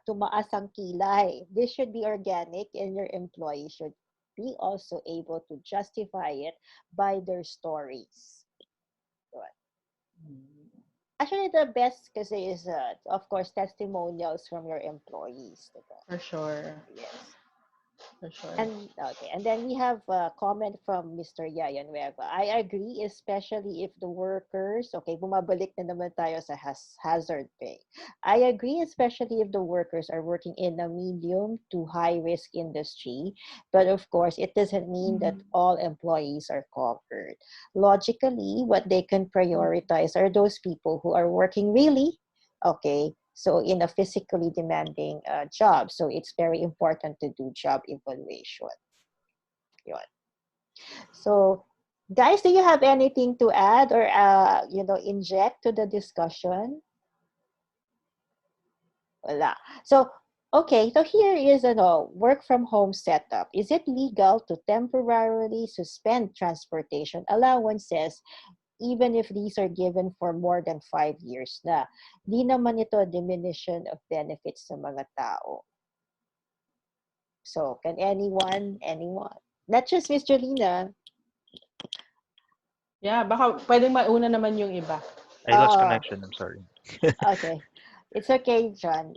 tumaas ang kilay. This should be organic, and your employees should be also able to justify it by their stories. Actually, the best kasi is, of course, testimonials from your employees. For sure. Yes. For sure. And then we have a comment from Mr. Yaya Nueva. I agree, especially if the workers, bumabalik na naman tayo sa hazard pay. I agree, especially if the workers are working in a medium to high risk industry. But of course, it doesn't mean that all employees are covered. Logically, what they can prioritize are those people who are working really, so in a physically demanding job. So it's very important to do job evaluation. So guys, do you have anything to add or inject to the discussion? Wala. So here is a work from home setup. Is it legal to temporarily suspend transportation allowances even if these are given for more than 5 years na? Di naman ito a diminution of benefits sa mga tao. So, can anyone? Not just Miss Jolina. Yeah, baka pwedeng mauna naman yung iba. I lost connection, I'm sorry. Okay. It's okay, John.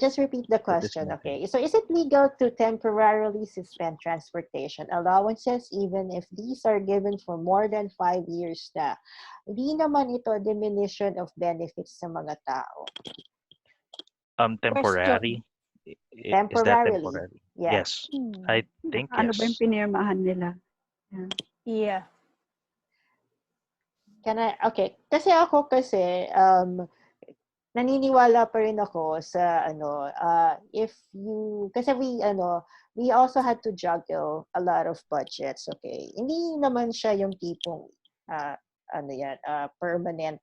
Just repeat the question, okay? So is it legal to temporarily suspend transportation allowances even if these are given for more than 5 years na? Di naman ito diminution of benefits sa mga tao. Temporary? Temporarily. Is that temporary? Yeah. Yes. I think Ano ba yung yes. pinirmahan nila? Yeah. Kasi ako naniniwala pa rin ako sa kasi we also had to juggle a lot of budgets, okay? Hindi naman siya yung tipong permanent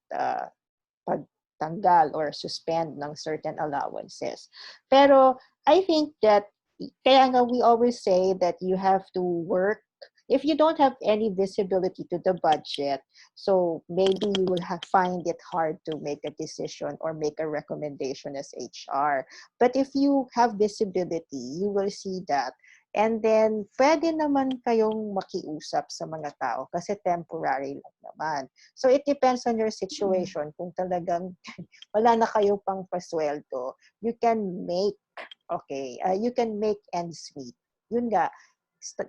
pagtanggal or suspend ng certain allowances. Pero I think that kaya nga we always say that you have to work if you don't have any visibility to the budget, so maybe you will find it hard to make a decision or make a recommendation as HR. But if you have visibility, you will see that. And then, pwede naman kayong makiusap sa mga tao kasi temporary lang naman. So, it depends on your situation. Kung talagang wala na kayo pang pasweldo, you can make ends meet. Yun nga,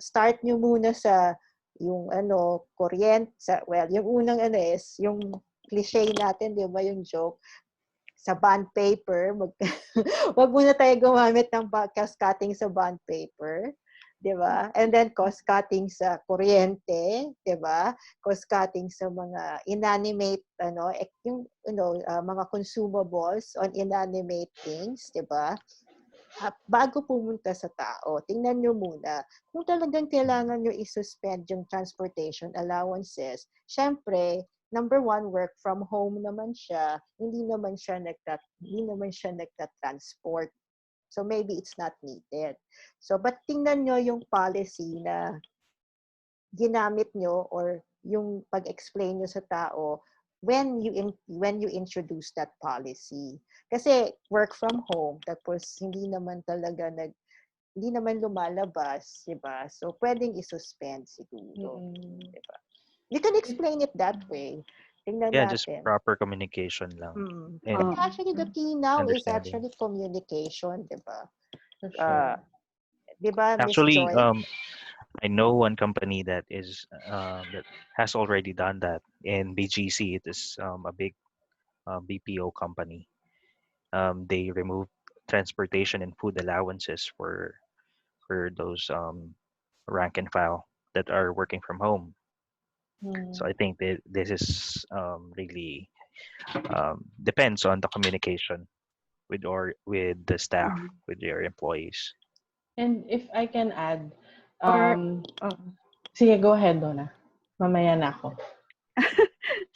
start nyo muna sa yung kuryente, yung unang is, yung cliche natin, di ba, yung joke, sa bond paper, wag muna tayo gumamit ng cost cutting sa bond paper, 'di ba? And then cost cutting sa kuryente, 'di ba? Cost cutting sa mga inanimate mga consumables on inanimate things, 'di ba? Bago pumunta sa tao, tingnan nyo muna kung talagang kailangan nyo i-suspend yung transportation allowances. Syempre, number one, work from home naman siya. Hindi naman siya nagta-transport. So maybe it's not needed. So, but tingnan nyo yung policy na ginamit nyo or yung pag-explain nyo sa tao when you introduce that policy. Kasi work from home, tapos hindi naman lumalabas, 'di ba? So pwedeng i-suspend siguro, 'di ba? You can explain it that way. Tingnan Yeah, just natin. proper communication lang. And But actually, the key now is understanding. actually communication, 'di ba? For sure. 'Di ba, Miss Actually, Joy? I know one company that has already done that. In BGC, it is a big BPO company. They removed transportation and food allowances for those rank and file that are working from home. So I think that this is really depends on the communication with the staff, with your employees. And if I can add, Or, sige, go ahead, Donna. Mamaya na ako.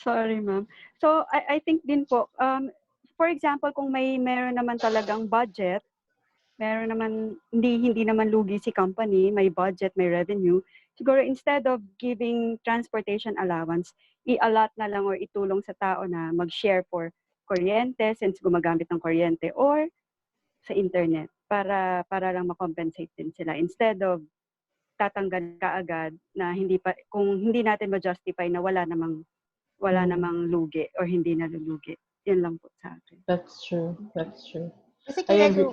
sorry, ma'am. So, I think din po, for example, kung meron naman talagang budget, meron naman, hindi naman lugi si company, may budget, may revenue, siguro instead of giving transportation allowance, i-allot na lang or itulong sa tao na mag-share for kuryente, since gumagamit ng kuryente, or sa internet, para lang ma-compensate din sila. Instead of tatanggal kaagad na kung hindi natin ma-justify na wala namang lugi or hindi nalulugi. Yun lang po sa akin. That's true. Kasi I agree.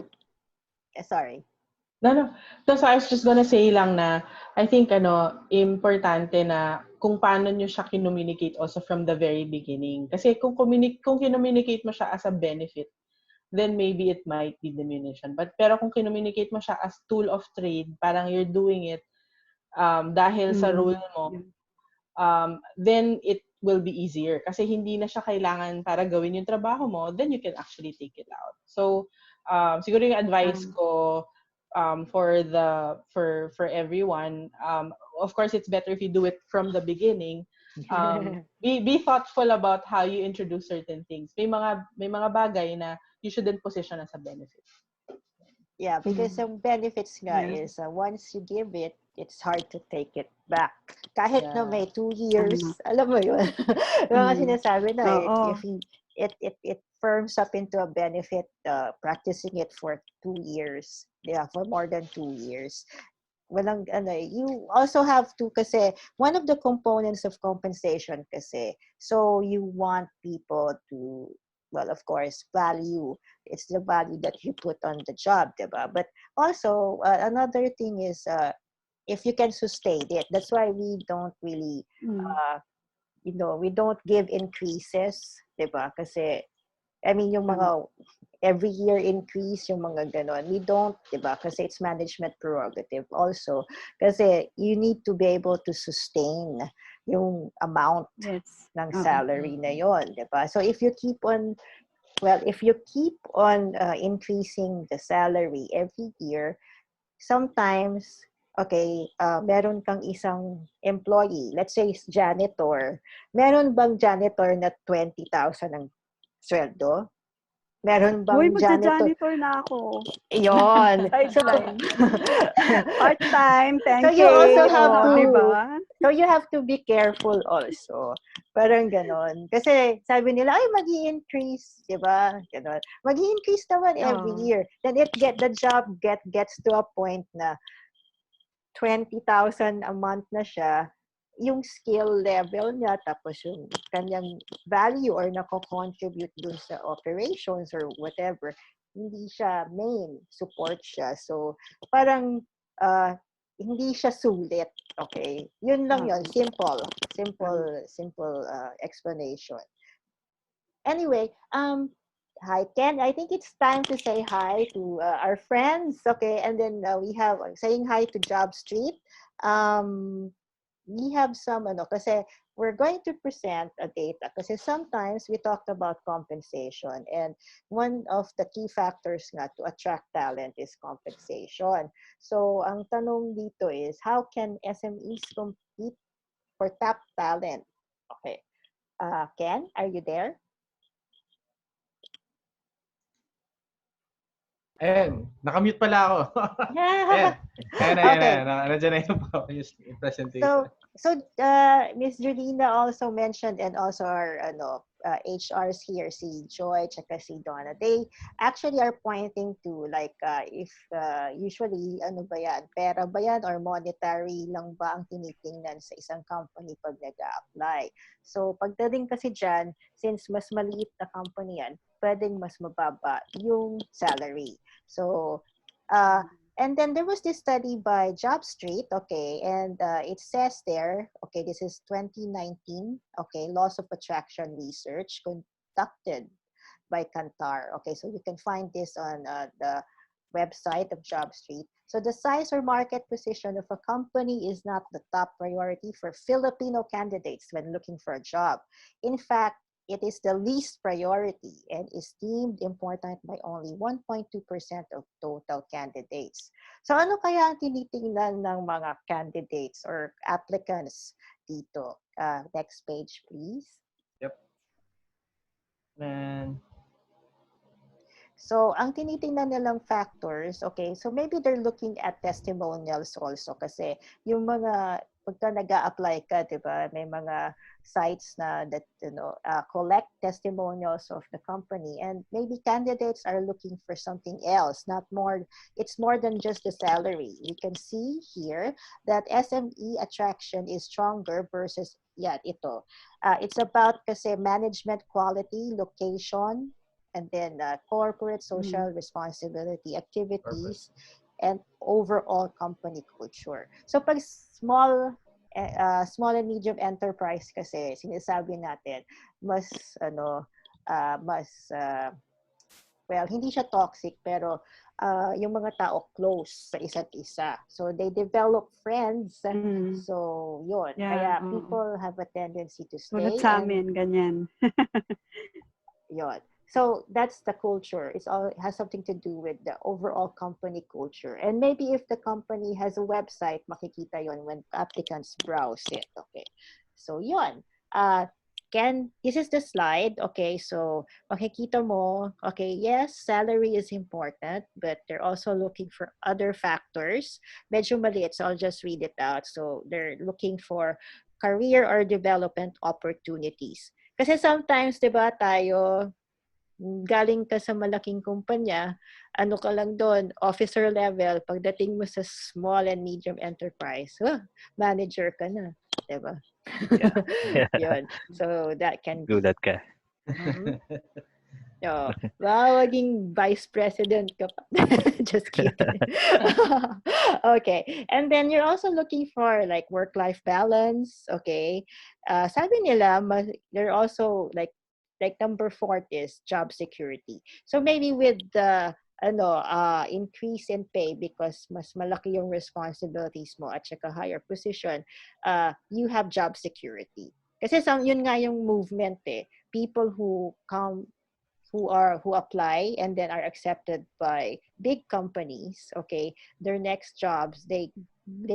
sorry. No. So I was just gonna say lang na I think importante na kung paano nyo siya communicate also from the very beginning. Kasi kung communicate mo siya as a benefit, then maybe it might be diminution. Pero kung communicate mo siya as tool of trade, parang you're doing it dahil sa role mo, then it will be easier. Kasi hindi na siya kailangan para gawin yung trabaho mo, then you can actually take it out. So, siguro yung advice ko for everyone, of course, it's better if you do it from the beginning. Be thoughtful about how you introduce certain things. May mga bagay na you shouldn't position as a benefit. Yeah, because yung benefits nga is once you give it, it's hard to take it back. Kahit na may 2 years, alam mo yun. Mga sinasabi na if it firms up into a benefit, practicing it for 2 years, for more than 2 years. Walang you also have to, kasi one of the components of compensation kasi, so you want people to, well, of course, value. It's the value that you put on the job, diba? But also, another thing is, if you can sustain it. That's why we don't really, we don't give increases, diba? Kasi, I mean, yung mga every year increase, yung mga ganon, we don't, diba? Kasi it's management prerogative also. Kasi you need to be able to sustain yung amount ng salary na yon, diba? So if you keep on increasing the salary every year, sometimes, meron kang isang employee, let's say janitor. Meron bang janitor na 20,000 ang sweldo? Meron Uy, bang janitor? magja-janitor na ako. Yon. So, Sideline. Part-time, so 10K. you also have Oh, to, diba? so you have to be careful also. Parang ganon. Kasi sabi nila, ay, mag-i-increase, di ba? Ganon. Mag-i-increase naman every Oh. year. Then the job gets to a point na 20,000 a month na siya, yung skill level niya, tapos yung kanyang value or nako-contribute dun sa operations or whatever, hindi siya main, support siya. So, parang hindi siya sulit. Okay? Yun lang yun. Simple explanation. Anyway, hi, Ken. I think it's time to say hi to our friends. Okay, and then we have saying hi to JobStreet. We have some, kasi we're going to present a data. Kasi sometimes we talked about compensation, and one of the key factors nga to attract talent is compensation. So, ang tanong dito is, how can SMEs compete for top talent? Okay. Ken, are you there? Ayan, nakamute pala ako. Yeah. Ayan. Nandiyan na yung presentation. So Miss Jolina also mentioned, and also our HRs here, si Joy, tsaka si Donna, they actually are pointing to like if usually ba yan, pera ba yan or monetary lang ba ang tinitingnan sa isang company pag nag-a-apply. So pagdating kasi dyan, since mas maliit na company yan, pwedeng mas mababa yung salary. So and then there was this study by JobStreet, okay, and it says there, okay, this is 2019, okay, loss of attraction research conducted by Kantar. Okay, so you can find this on the website of JobStreet. So the size or market position of a company is not the top priority for Filipino candidates when looking for a job. In fact, it is the least priority and is deemed important by only 1.2% of total candidates. So ano kaya ang tinitingnan ng mga candidates or applicants dito? Next page, please. Yep. And so, ang tinitingnan nilang factors, okay, so maybe they're looking at testimonials also kasi yung mga, pagka nag-a-apply ka, di ba, may mga sites na that, collect testimonials of the company, and maybe candidates are looking for something else, it's more than just the salary. We can see here that SME attraction is stronger versus, ito. It's about kasi management quality, location, and then corporate social responsibility activities, and overall company culture. So pag small and medium enterprise kasi sinasabi natin mas well, hindi siya toxic, pero yung mga tao close sa isa't isa. So they develop friends. So yun. Yeah. Kaya people have a tendency to stay. Tulad sa amin, ganyan. Yun. So that's the culture. It has something to do with the overall company culture. And maybe if the company has a website, makikita yon when applicants browse it. Okay. So yun. This is the slide. Okay, so makikita mo, okay, yes, salary is important, but they're also looking for other factors. Medyo maliit, so I'll just read it out. So they're looking for career or development opportunities. Kasi sometimes, di ba, tayo, galing ka sa malaking kumpanya, ano ka lang doon, officer level, pagdating mo sa small and medium enterprise, manager ka na, diba? Yeah. Yun. So that can be. Gulat ka. Maging vice president ka pa. Just kidding. Okay. And then you're also looking for like work-life balance. Okay. Sabi nila, they're also like number 4 is job security. So maybe with the increase in pay because mas malaki yung responsibilities mo at saka higher position, you have job security. Kasi yun nga yung movement people who apply and then are accepted by big companies, okay, their next jobs, they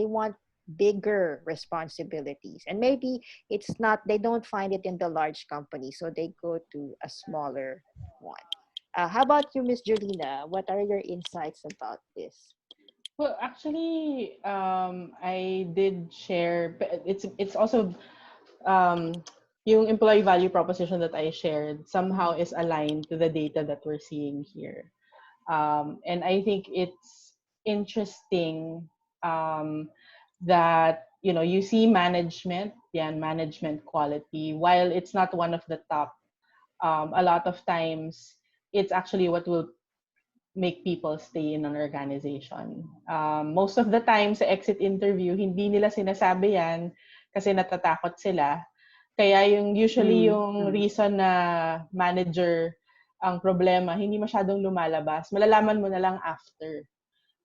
want bigger responsibilities, and maybe they don't find it in the large company, so they go to a smaller one. How about you, Miss Jolina? What are your insights about this? Well, actually, I did share. It's also yung employee value proposition that I shared somehow is aligned to the data that we're seeing here. And I think it's interesting that you see management, management quality, while it's not one of the top. A lot of times, it's actually what will make people stay in an organization. Most of the time sa exit interview, hindi nila sinasabi yan kasi natatakot sila. Kaya usually yung reason na manager ang problema, hindi masyadong lumalabas. Malalaman mo na lang after.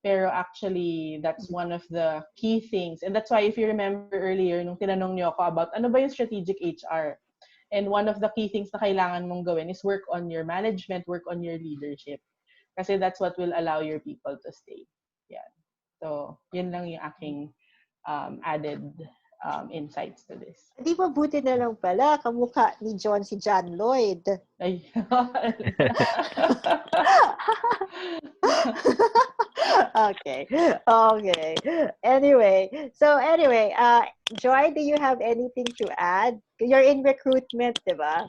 Pero actually, that's one of the key things. And that's why if you remember earlier, nung tinanong niyo ako about ano ba yung strategic HR, and one of the key things na kailangan mong gawin is work on your management, work on your leadership. Kasi that's what will allow your people to stay. Yeah. So, yun lang yung aking added insights to this. Di ba buti na lang pala, kamukha ni John si John Lloyd. Ay. Okay. Anyway, Joy, do you have anything to add? You're in recruitment, di ba?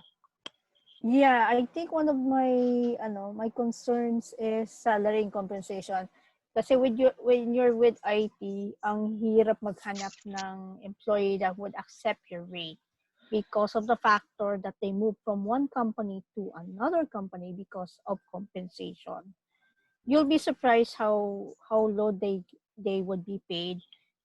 Yeah, I think one of my concerns is salary and compensation. Kasi when you're with IT, ang hirap maghanap ng employee that would accept your rate because of the factor that they move from one company to another company because of compensation. You'll be surprised how low they would be paid,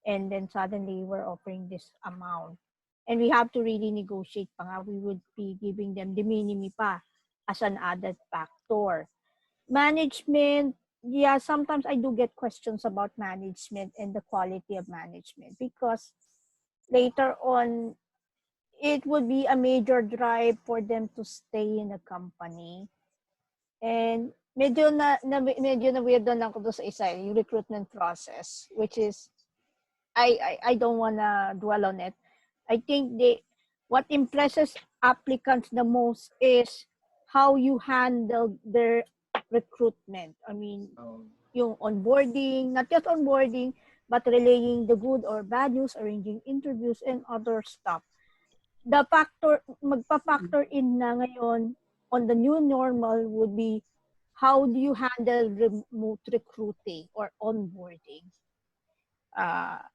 and then suddenly we're offering this amount. And we have to really negotiate pa nga. We would be giving them de minimis pa as an added factor. Management, yeah, sometimes I do get questions about management and the quality of management because later on, it would be a major drive for them to stay in the company. And medyo na weird lang ako doon sa isa, yung recruitment process, which is, I don't wanna dwell on it. I think what impresses applicants the most is how you handle their recruitment. I mean, yung onboarding, not just onboarding, but relaying the good or bad news, arranging interviews, and other stuff. The magpa-factor in na ngayon on the new normal would be how do you handle remote recruiting or onboarding?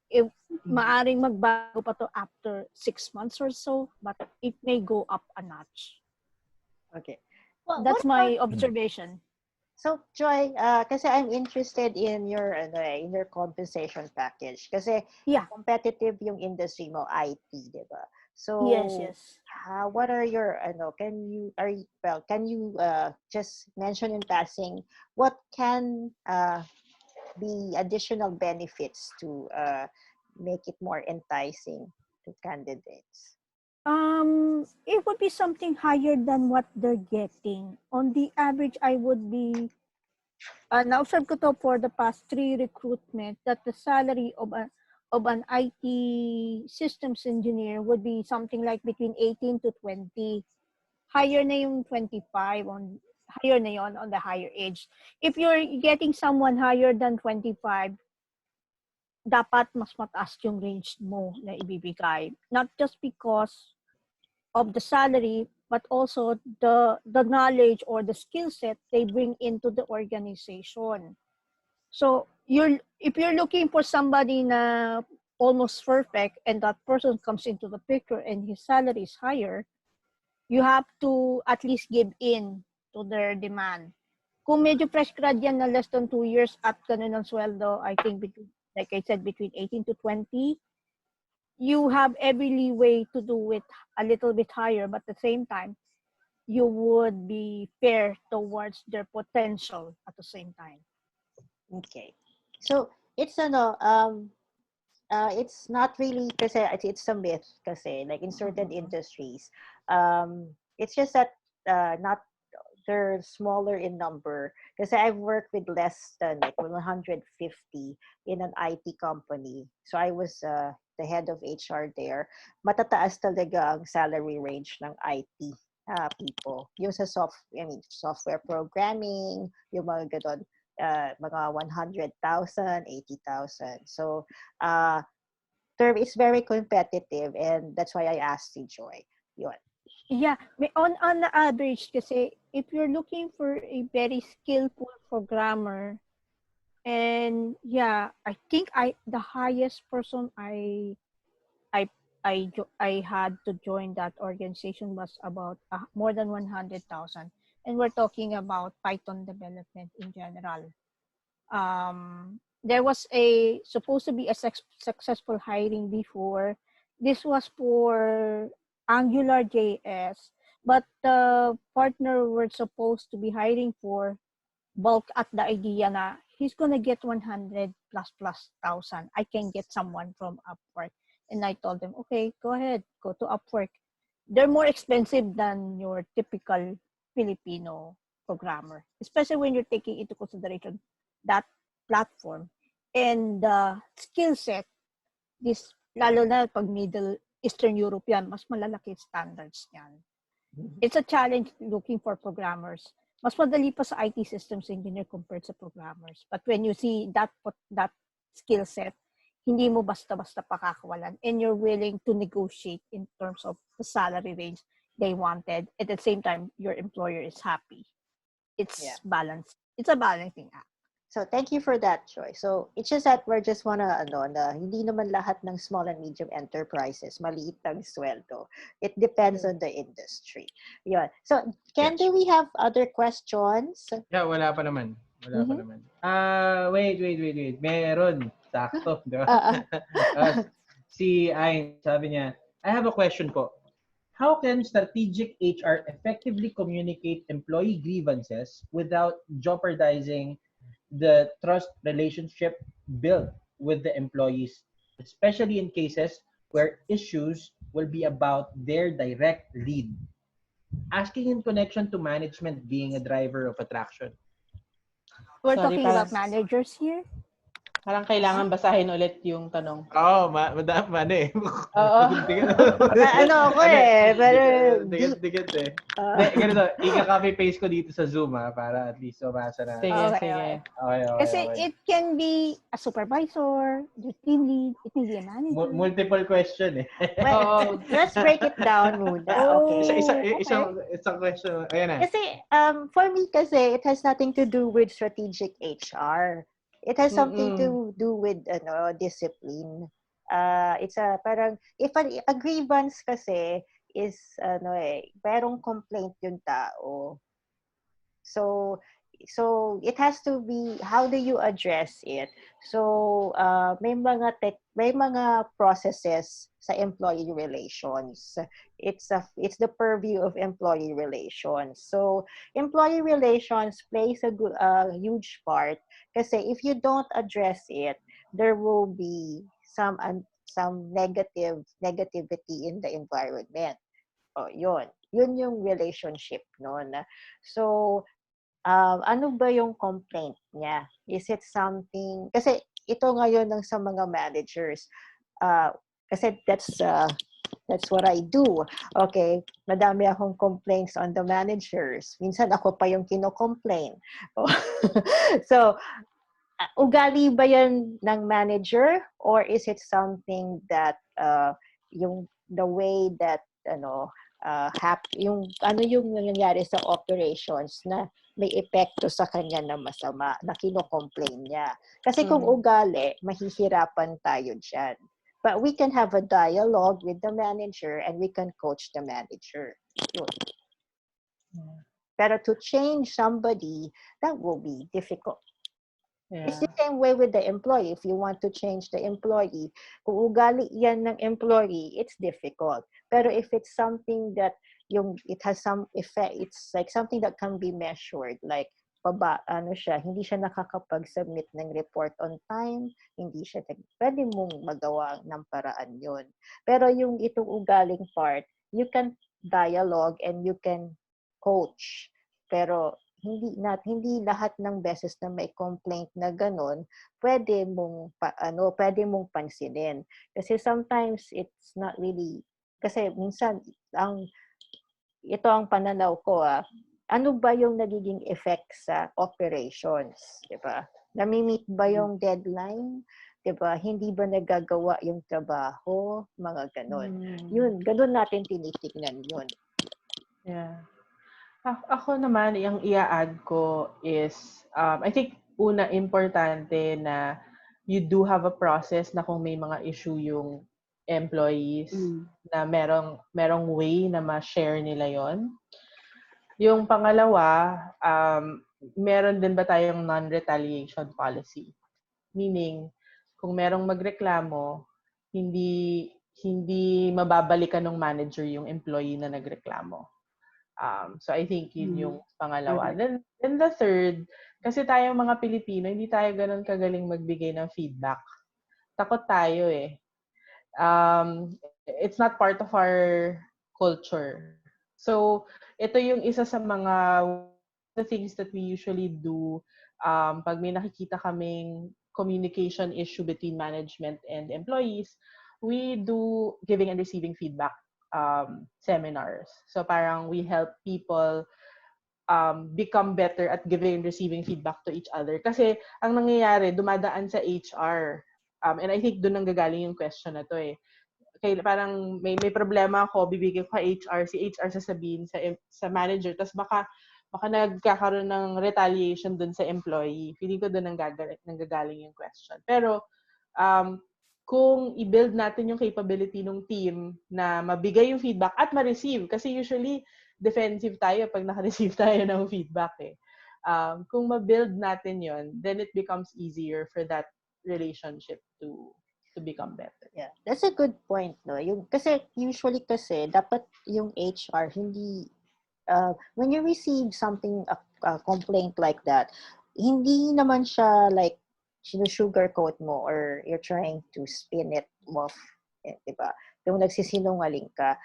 If maaring magbago pa to after 6 months or so, but it may go up a notch. Okay. Well, that's my observation. So, Joy, kasi I'm interested in your compensation package. Kasi competitive yung industry mo, IT, di ba? So, yes. What are your, can you just mention in passing what can be additional benefits to make it more enticing to candidates? It would be something higher than what they're getting. On the average, I would be, na-observe ko to for the past 3 recruitment, that the salary of an IT systems engineer would be something like between 18 to 20. Higher na yung 25 higher na yon on the higher age. If you're getting someone higher than 25, dapat mas mataas yung range mo na ibibigay. Not just because of the salary, but also the knowledge or the skill set they bring into the organization. So if you're looking for somebody na almost perfect and that person comes into the picture and his salary is higher, you have to at least give in to their demand. Kung medyo fresh grad yan na less than 2 years at ganun ang sweldo, I think like I said, between 18 to 20, you have every leeway to do it a little bit higher, but at the same time, you would be fair towards their potential at the same time. Okay. So, it's it's not really kasi it's a myth kasi like in certain industries. It's just that not they're smaller in number. Kasi I've worked with less than like 150 in an IT company. So I was the head of HR there. Matataas talaga ang salary range ng IT people. Yung sa software programming, yung mga ganon, mga 100,000, 80,000. So, term is very competitive, and that's why I asked si Joy. Yun. Yeah, on the average kasi if you're looking for a very skillful programmer, and yeah, I think the highest person I had to join that organization was about more than 100,000, and we're talking about Python development in general. There was supposed to be a successful hiring before. This was for Angular JS, but the partner were supposed to be hiring for bulk at the idea na he's gonna get 100 plus thousand. I can get someone from Upwork. And I told them, okay, go ahead, go to Upwork. They're more expensive than your typical Filipino programmer, especially when you're taking into consideration that platform and the skill set. This, lalo na pag Middle Eastern European, mas malalaki standards niyan. It's a challenge looking for programmers. Mas madali pa sa IT systems engineer compared sa programmers. But when you see that skill set, hindi mo basta-basta pakakawalan, and you're willing to negotiate in terms of the salary range they wanted. At the same time, your employer is happy. It's balanced. It's a balancing act. So, thank you for that, Joy. So, it's just that we're just wanna, na hindi naman lahat ng small and medium enterprises, maliit ang sweldo. It depends on the industry. Yun. So, do we have other questions? Yeah, wala pa naman. Wala pa naman. Wait. Meron. Sakto, di ba? Si Ayn, sabi niya, I have a question po. How can strategic HR effectively communicate employee grievances without jeopardizing the trust relationship built with the employees, especially in cases where issues will be about their direct lead? Asking in connection to management being a driver of attraction. We're talking about managers here? Parang kailangan basahin ulit yung tanong. Oo, madami eh. Oo. Dikit eh. Ganito, ika-copy-paste ko dito sa Zoom para at least mabasa na. Sige. Okay. Kasi it can be a supervisor, your team lead, it may be a manager. Multiple question eh. Well, let's break it down muna. Okay. Isang question. Ayan na. Kasi, for me kasi, it has nothing to do with strategic HR. It has something to do with discipline. It's parang if a grievance kasi is merong complaint yung tao. So it has to be, how do you address it? So may mga processes sa employee relations. It's the purview of employee relations. So employee relations plays a huge part kasi if you don't address it, there will be some negativity in the environment. Yun yung relationship noon. So ano ba yung complaint niya? Is it something, kasi ito ngayon ng sa mga managers, kasi that's what I do. Okay, madami akong complaints on the managers. Minsan ako pa yung kino-complain. So, ugali ba yan ng manager, or is it something that the way that yung nangyayari sa operations na may epekto sa kanya na masama, na kino-complain niya. Kasi kung ugali, mahihirapan tayo dyan. But we can have a dialogue with the manager and we can coach the manager. Yun. Pero to change somebody, that will be difficult. Yeah. It's the same way with the employee. If you want to change the employee, kung ugali yan ng employee, it's difficult. Pero if it's something that it has some effect, it's like something that can be measured, like hindi siya nakakapag-submit ng report on time, pwede mong magawa ng paraan yun. Pero yung itong ugaling part, you can dialogue and you can coach. Pero hindi lahat ng beses na may complaint na ganun, pwede mong pansinin. Kasi sometimes it's not really, kasi minsan ito ang pananaw ko, ano ba yung nagiging effect sa operations, 'di ba? Nami-meet ba yung deadline? 'Di ba? Hindi ba nagagawa yung trabaho? Mga ganon. Yun, ganon natin tinitignan yun. Yeah. Ako naman, yung i-add ko is, I think, una, importante na you do have a process na kung may mga issue yung employees, na merong way na ma-share nila yon. Yung pangalawa, meron din ba tayong non-retaliation policy? Meaning, kung merong magreklamo, hindi mababalikan ng manager yung employee na nagreklamo. So I think yun yung pangalawa. Then the third, kasi tayong mga Pilipino, hindi tayo ganun kagaling magbigay ng feedback. Takot tayo eh. It's not part of our culture. So ito yung isa sa mga the things that we usually do pag may nakikita kaming communication issue between management and employees, we do giving and receiving feedback seminars. So parang we help people become better at giving and receiving feedback to each other. Kasi ang nangyayari, dumadaan sa HR. And I think doon nanggagaling yung question na to eh. Kaya parang may problema ako, bibigay ko kay HR, si HR sasabihin sa manager, tapos baka nagkakaroon ng retaliation doon sa employee. Feeling ko doon nanggagaling yung question. Pero kung i-build natin yung capability ng team na mabigay yung feedback at ma-receive. Kasi usually, defensive tayo pag naka-receive tayo ng feedback eh. Kung ma-build natin yon, then it becomes easier for that relationship to become better. Yeah, that's a good point, no? Yung, kasi usually dapat yung HR hindi when you receive something, a complaint like that, hindi naman siya like sugarcoat mo or you're trying to spin it off, diba? Yung nagsisinungaling ka,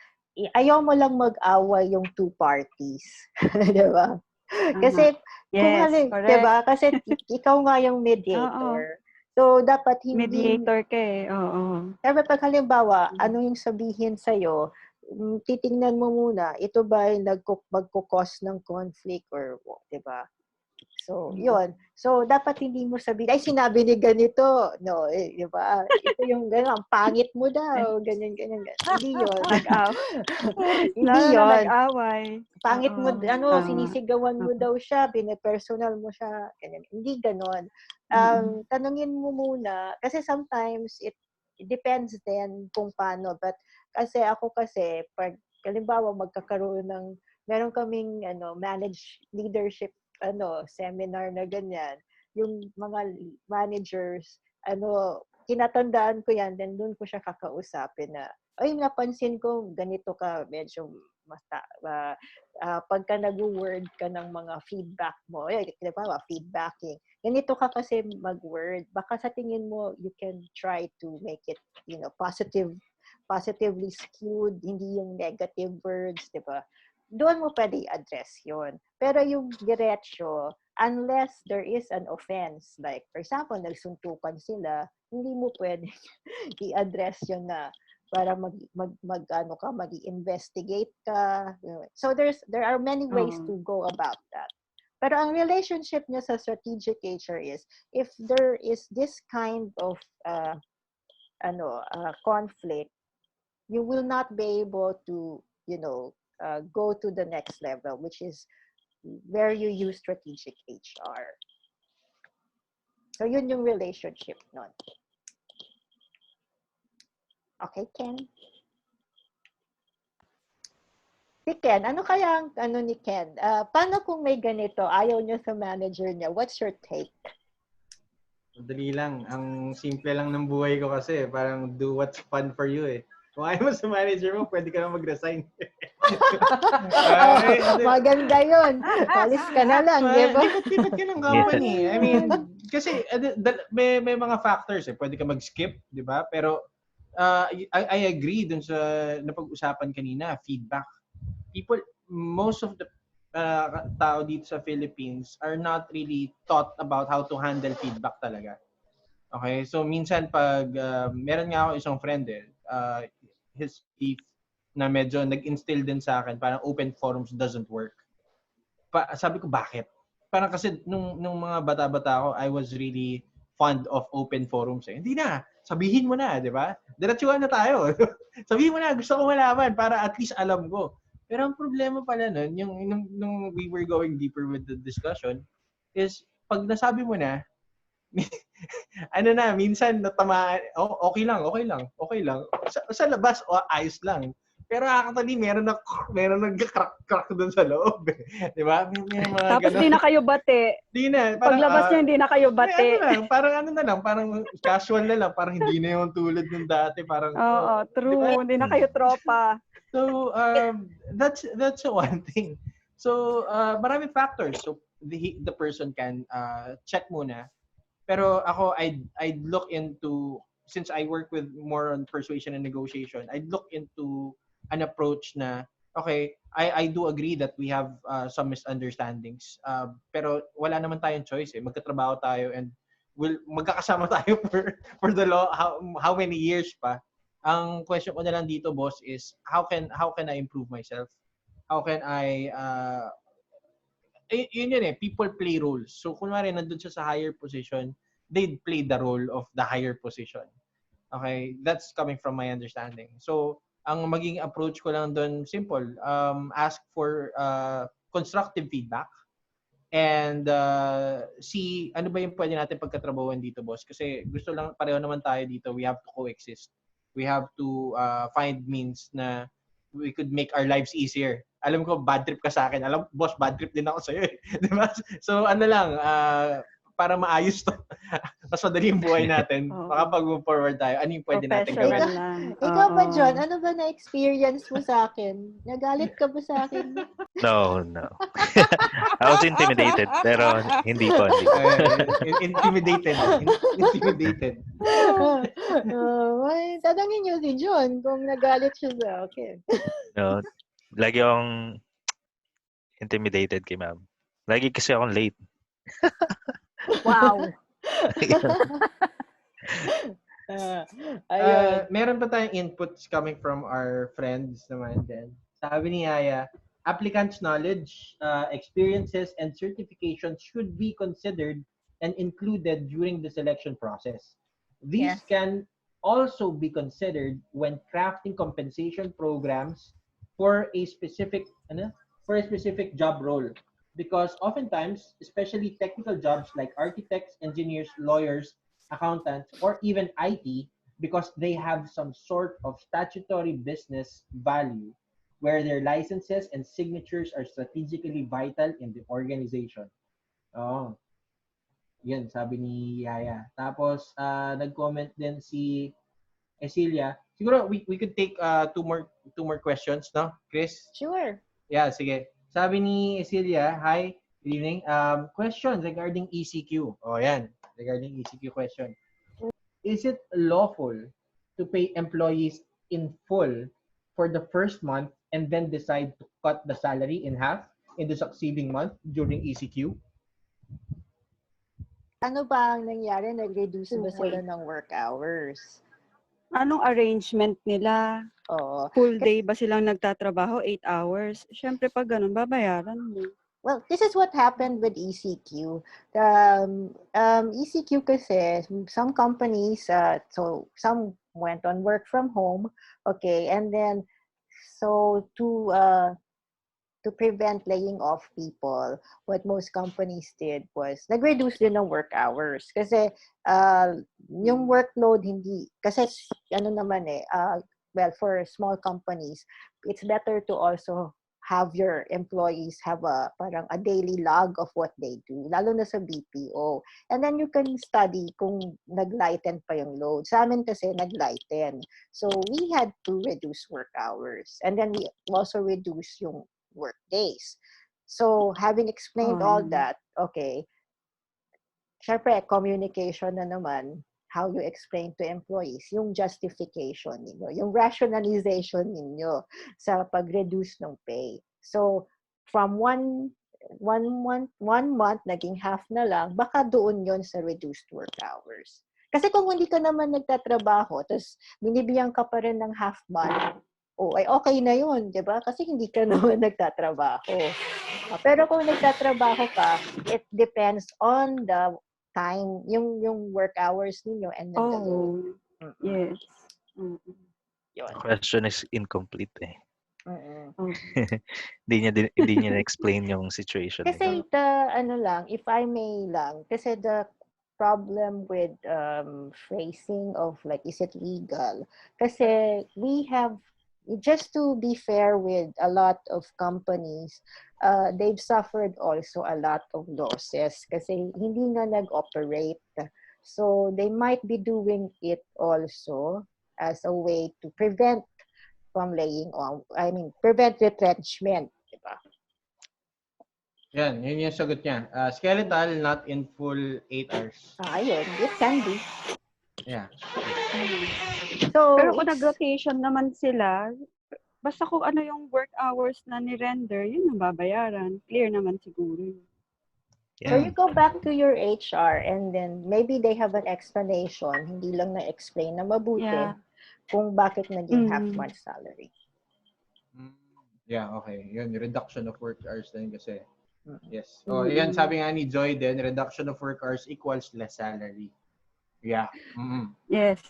ayaw mo lang mag-away yung two parties, diba? Kasi diba? Kasi ikaw nga yung mediator. So dapat hindi mediator ka eh. Oo. Pero pag halimbawa, ano yung sabihin sa'yo, titingnan mo muna, ito ba ay magkukos ng conflict or what, diba? So, yun. So, dapat hindi mo sabihin, ay, sinabi ni ganito. No, diba? Ito yung gano'n, pangit mo daw, ganyan. Hindi yun. Hindi yun. Nag-away. Pangit mo, sinisigawan mo daw siya, personal mo siya, ganyan. Hindi gano'n. Tanungin mo muna, kasi sometimes it depends din kung paano. But kasi pag halimbawa magkakaroon ng, meron kaming manage leadership seminar na ganyan, yung mga managers, tinatandaan ko yan, then doon ko siya kakausapin na, ay, napansin ko, ganito ka, medyo pagka nag-word ka ng mga feedback mo, diba, feedbacking, ganito ka kasi mag-word, baka sa tingin mo, you can try to make it, positively skewed, hindi yung negative words, diba? Doon mo pwede i-address yun. Pero yung diretso, unless there is an offense, like, for example, nagsuntukan sila, hindi mo pwede i-address yun na para mag-investigate ka. So there are many ways to go about that. Pero ang relationship niya sa strategic HR is, if there is this kind of conflict, you will not be able to, go to the next level, which is where you use strategic HR. So yun yung relationship nun. Okay, Ken? Si Ken, ano kaya ang ni Ken? Paano kung may ganito, ayaw niyo sa manager niya? What's your take? Madali lang. Ang simple lang ng buhay ko kasi, parang do what's fun for you eh. Kung ayaw mo sa manager mo, pwede ka na mag-resign. Maganda yun. Alis ka na lang, di ba? Lipat ka ng company. I mean, kasi may mga factors eh. Pwede ka mag-skip, di ba? Pero I agree dun sa napag-usapan kanina, feedback. Most of the tao dito sa Philippines are not really taught about how to handle feedback talaga. Okay? So, minsan pag meron nga ako isang friend his chief na medyo nag-instill din sa akin, parang open forums doesn't work. Sabi ko, bakit? Parang kasi nung mga bata-bata ako, I was really fond of open forums. Hindi na, sabihin mo na, di ba? Diretsuhan na tayo. Sabihin mo na, gusto ko malaman para at least alam ko. Pero ang problema pala nun, nung we were going deeper with the discussion, is pag nasabi mo na, minsan natamaan, okay lang. Sa labas, ayos lang. Pero actually, meron nag-crack doon sa loob. Di ba? May mga Tapos ganun. di na kayo bate. Di na. Parang, Paglabas niya, hindi na kayo bate. Parang casual na lang. Parang hindi na yung tulad ng dati. Parang, Oo, true. Diba? Hindi na kayo tropa. So, that's one thing. So, maraming factors. So, the person can check muna. Pero ako, I'd look into, since I work with more on persuasion and negotiation, I'd look into an approach na, okay, I do agree that we have some misunderstandings. Pero wala naman tayong choice eh. Magkatrabaho tayo and magkakasama tayo for the law, how many years pa. Ang question ko na lang dito, boss, is how can I improve myself? How can I yun eh, people play roles. So kunwari nandun siya sa higher position, they'd play the role of the higher position. Okay, that's coming from my understanding. So ang maging approach ko lang doon, simple, ask for constructive feedback and see ano ba yung pwede natin pagkatrabahuan dito, boss, kasi gusto lang, pareho naman tayo dito, we have to coexist. We have to find means na we could make our lives easier. Alam ko, bad trip ka sa akin. Alam, boss, bad trip din ako sa'yo eh. Diba? So, ano lang, para maayos to. Mas madali yung buhay natin. Makapag-move forward tayo. Ano yung pwede natin gawin? Ikaw ba, John? Ano ba na-experience mo sa akin? Nagalit ka ba sa akin? No. I was intimidated, pero hindi po. Intimidated. Tanungin niyo si John kung nagalit siya sa akin. No, lagi akong intimidated kay ma'am. Lagi kasi akong late. Wow. Meron pa tayong inputs coming from our friends naman din. Sabi ni Aya, applicants' knowledge, experiences, and certifications should be considered and included during the selection process. These can also be considered when crafting compensation programs for a specific job role. Because oftentimes, especially technical jobs like architects, engineers, lawyers, accountants, or even IT, because they have some sort of statutory business value where their licenses and signatures are strategically vital in the organization. Oh, yun, sabi ni Yaya. Tapos, nag-comment din si Cecilia. Siguro, we could take two more questions, no, Chris? Sure. Yeah, sige. Sabi ni Cecilia, hi, good evening. Questions regarding ECQ. Oh, yan. Regarding ECQ question. Is it lawful to pay employees in full for the first month and then decide to cut the salary in half in the succeeding month during ECQ? Ano ba ang nangyari? Nag-reduce ba sila ng work hours? Anong arrangement nila? Oo. Full day ba silang nagtatrabaho? 8 hours? Siyempre, pag ganun, babayaran mo. Well, this is what happened with ECQ. ECQ kasi, some companies, so some went on work from home, okay, and then, so to prevent laying off people, what most companies did was nag-reduce din ng work hours. Kasi yung workload hindi, kasi ano naman well, for small companies, it's better to also have your employees have parang a daily log of what they do, lalo na sa BPO. And then you can study kung nag-lighten pa yung load. Sa amin kasi nag-lighten. So we had to reduce work hours. And then we also reduce yung work days. So, having explained all that, okay, syempre, communication na naman, how you explain to employees, yung justification ninyo, yung rationalization ninyo sa pag-reduce ng pay. So, from one month, naging half na lang, baka doon yon sa reduced work hours. Kasi kung hindi ka naman nagtatrabaho, tapos binibigyan ka pa rin ng half month, ay okay na yun, di ba? Kasi hindi ka naman nagtatrabaho. Pero kung nagtatrabaho ka, it depends on the time, yung work hours ninyo and then the load. Yes. Yun. The question is incomplete eh. Oh. Hindi niya na-explain yung situation. Kasi if I may lang, kasi the problem with phrasing of like, is it legal? Kasi we have, just to be fair with a lot of companies, they've suffered also a lot of losses kasi hindi nga nag-operate. So they might be doing it also as a way to prevent from prevent retrenchment, di ba? Yun yung sagot niya. Skeletal, not in full 8 hours. Ayun, it can be. Yeah. So, Pero kung nag-rotation naman sila, basta kung ano yung work hours na ni-render, yun ang babayaran. Clear naman siguro. So you go back to your HR and then maybe they have an explanation, hindi lang na-explain na mabuti kung bakit naging half-month salary. Yeah, okay. Yun, reduction of work hours din kasi. Yes. Yan, sabi nga ni Joy din, reduction of work hours equals less salary. Yeah. Yes.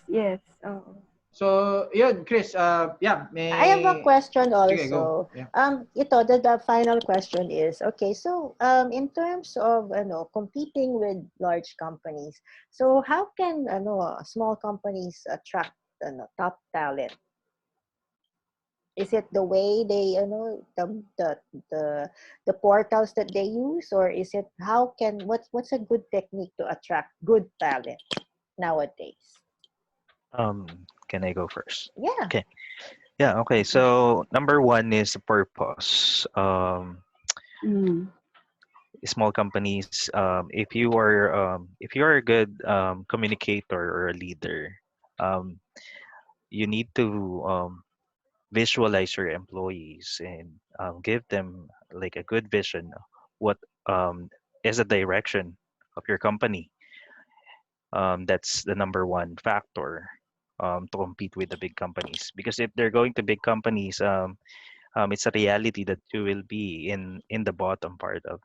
So, yun, Chris, may... I have a question also. Sige, go. Yeah. The final question is, okay, so in terms of competing with large companies, so how can small companies attract top talent? Is it the way they the portals that they use, or is it what's a good technique to attract good talent nowadays? Can I go first? Yeah. Okay. Yeah, okay. So number one is the purpose. Small companies, if you are a good communicator or a leader, you need to visualize your employees and give them like a good vision of what is the direction of your company. That's the number one factor to compete with the big companies, because if they're going to big companies, it's a reality that you will be in the bottom part of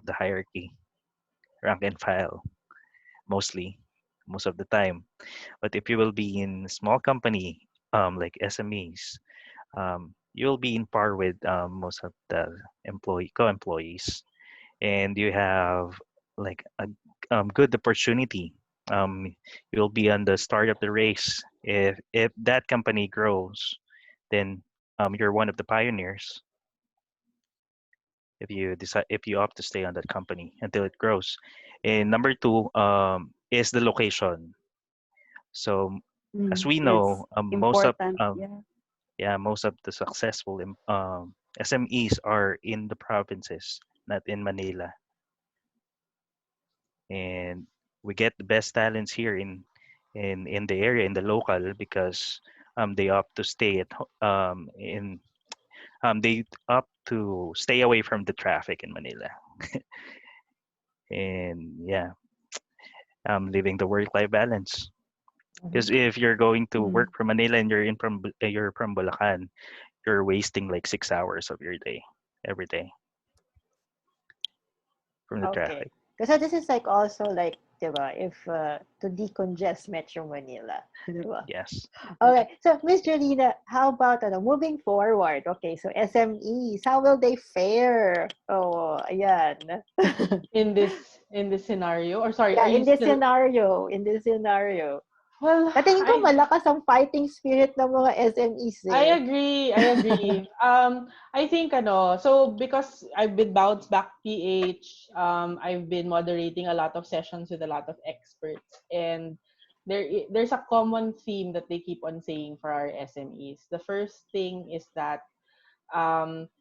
the hierarchy, rank and file, most of the time. But if you will be in small company, like SMEs, you'll be in par with most of the co-employees, and you have like a good opportunity. You'll be on the start of the race. If that company grows, then you're one of the pioneers. If you opt to stay on that company until it grows. And number two is the location. So as we know, most of most of the successful SMEs are in the provinces, not in Manila. And we get the best talents here in the area, in the local, because they opt to stay they opt to stay away from the traffic in Manila. And yeah, living the work-life balance. Because if you're going to work from Manila and you're from Bulacan, you're wasting like 6 hours of your day every day from the traffic. So this is like also like, diba, if to decongest Metro Manila, diba? Yes. Okay, so Miss Jolina, how about moving forward? Okay, so SMEs, how will they fare? Oh, ayan. in this scenario, or sorry, Yeah, are you in this still... scenario. Well, Katingin ko malakas ang fighting spirit ng mga SMEs eh. I agree. I think so because I've been Bounce Back PH, I've been moderating a lot of sessions with a lot of experts, and there's a common theme that they keep on saying for our SMEs. The first thing is that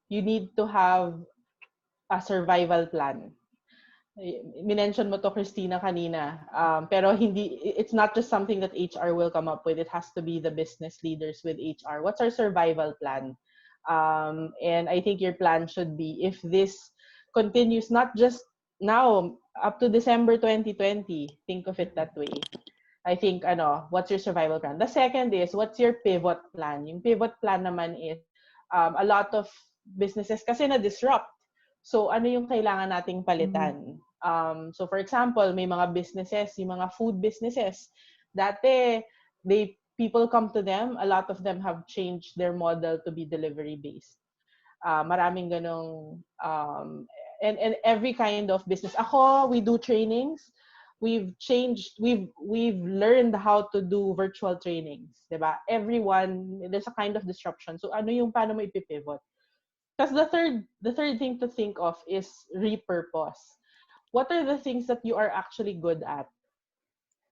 you need to have a survival plan. Minention mo to, Cristina, kanina. Pero it's not just something that HR will come up with. It has to be the business leaders with HR. What's our survival plan? And I think your plan should be, if this continues, not just now, up to December 2020, think of it that way. I think, what's your survival plan? The second is, what's your pivot plan? Yung pivot plan naman is, a lot of businesses kasi na-disrupt. So, ano yung kailangan nating palitan? So, for example, may mga businesses, yung mga food businesses, dati, people come to them, a lot of them have changed their model to be delivery-based. Maraming ganong, and every kind of business. Ako, we do trainings. We've learned how to do virtual trainings, diba? Everyone, there's a kind of disruption. So, paano mo ipipivot? Because the third thing to think of is repurpose. What are the things that you are actually good at?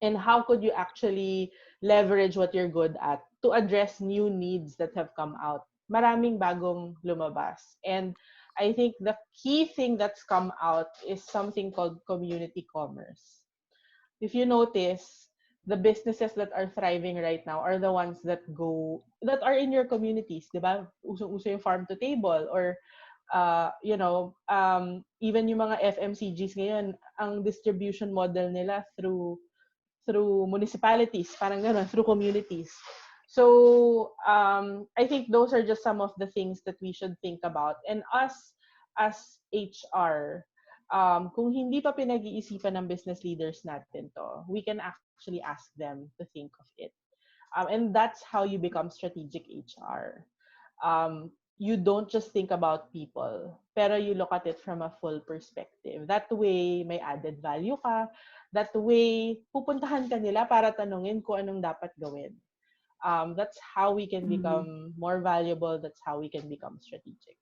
And how could you actually leverage what you're good at to address new needs that have come out? Maraming bagong lumabas. And I think the key thing that's come out is something called community commerce. If you notice, the businesses that are thriving right now are the ones that are in your communities, di ba? Uso yung farm to table, or even yung mga FMCGs ngayon, ang distribution model nila through municipalities, parang gano'n, through communities. So, I think those are just some of the things that we should think about. And us, as HR, kung hindi pa pinag-iisipan ng business leaders natin to, we can actually ask them to think of it. And that's how you become strategic HR. You don't just think about people, pero you look at it from a full perspective. That way, may added value ka. That way, pupuntahan ka nila para tanungin kung anong dapat gawin. That's how we can become more valuable. That's how we can become strategic.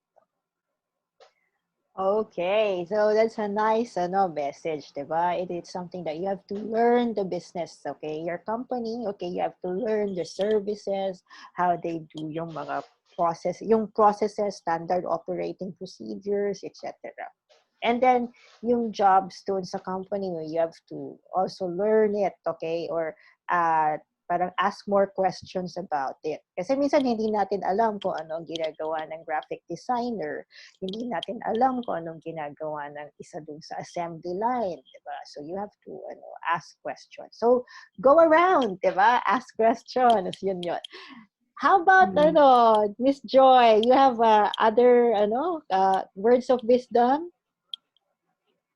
Okay, so that's a nice message, diba? It is something that you have to learn the business, okay? Your company, okay, you have to learn the services, how they do yung mga processes, standard operating procedures, etc. And then yung jobs doon sa company, you have to also learn it, okay? Or parang ask more questions about it. Kasi minsan hindi natin alam kung ano ang ginagawa ng graphic designer. Hindi natin alam kung anong ginagawa ng isa dun sa assembly line, diba? So you have to ask questions. So go around, diba? Ask questions, yun. How about Miss Joy? You have other words of wisdom?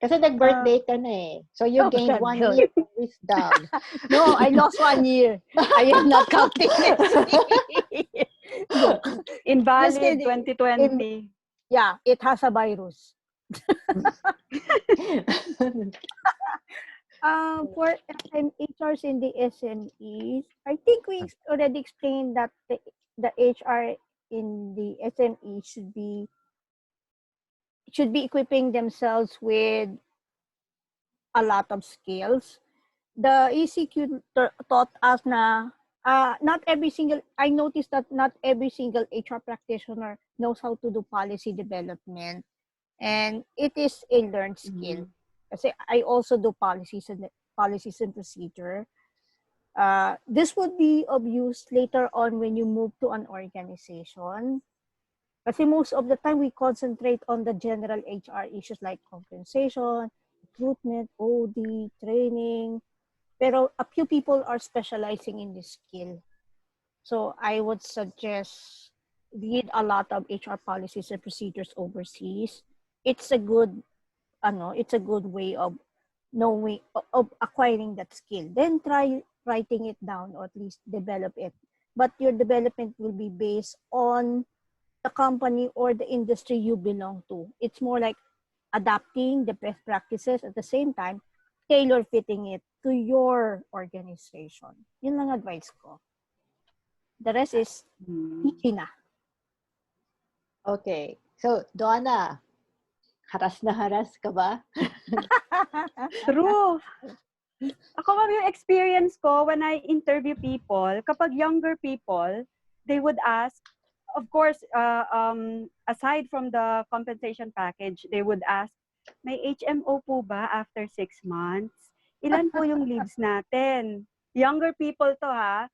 Kasi nag-birthday ka na eh. So you gained 1 year of wisdom. No, I lost 1 year. I am not counting next year. Invalid 2020. Yeah, it has a virus. For HRs in the SMEs, I think we already explained that the HR in the SME should be equipping themselves with a lot of skills. The ECQ taught us na I noticed that not every single HR practitioner knows how to do policy development, and it is a learned skill. Kasi I also do policies and procedure. This would be of use later on when you move to an organization. Kasi most of the time, we concentrate on the general HR issues like compensation, recruitment, OD, training. Pero a few people are specializing in this skill. So I would suggest read a lot of HR policies and procedures overseas. It's a good way of knowing, of acquiring that skill. Then try writing it down, or at least develop it. But your development will be based on the company or the industry you belong to. It's more like adapting the best practices at the same time, tailor fitting it to your organization. Yun lang advice ko. The rest is teaching na. Okay. So, Donna, haras na haras ka ba? True. Ako yung experience ko when I interview people, kapag younger people, they would ask, of course, aside from the compensation package, they would ask, may HMO po ba after 6 months? Ilan po yung leaves natin? Younger people to ha.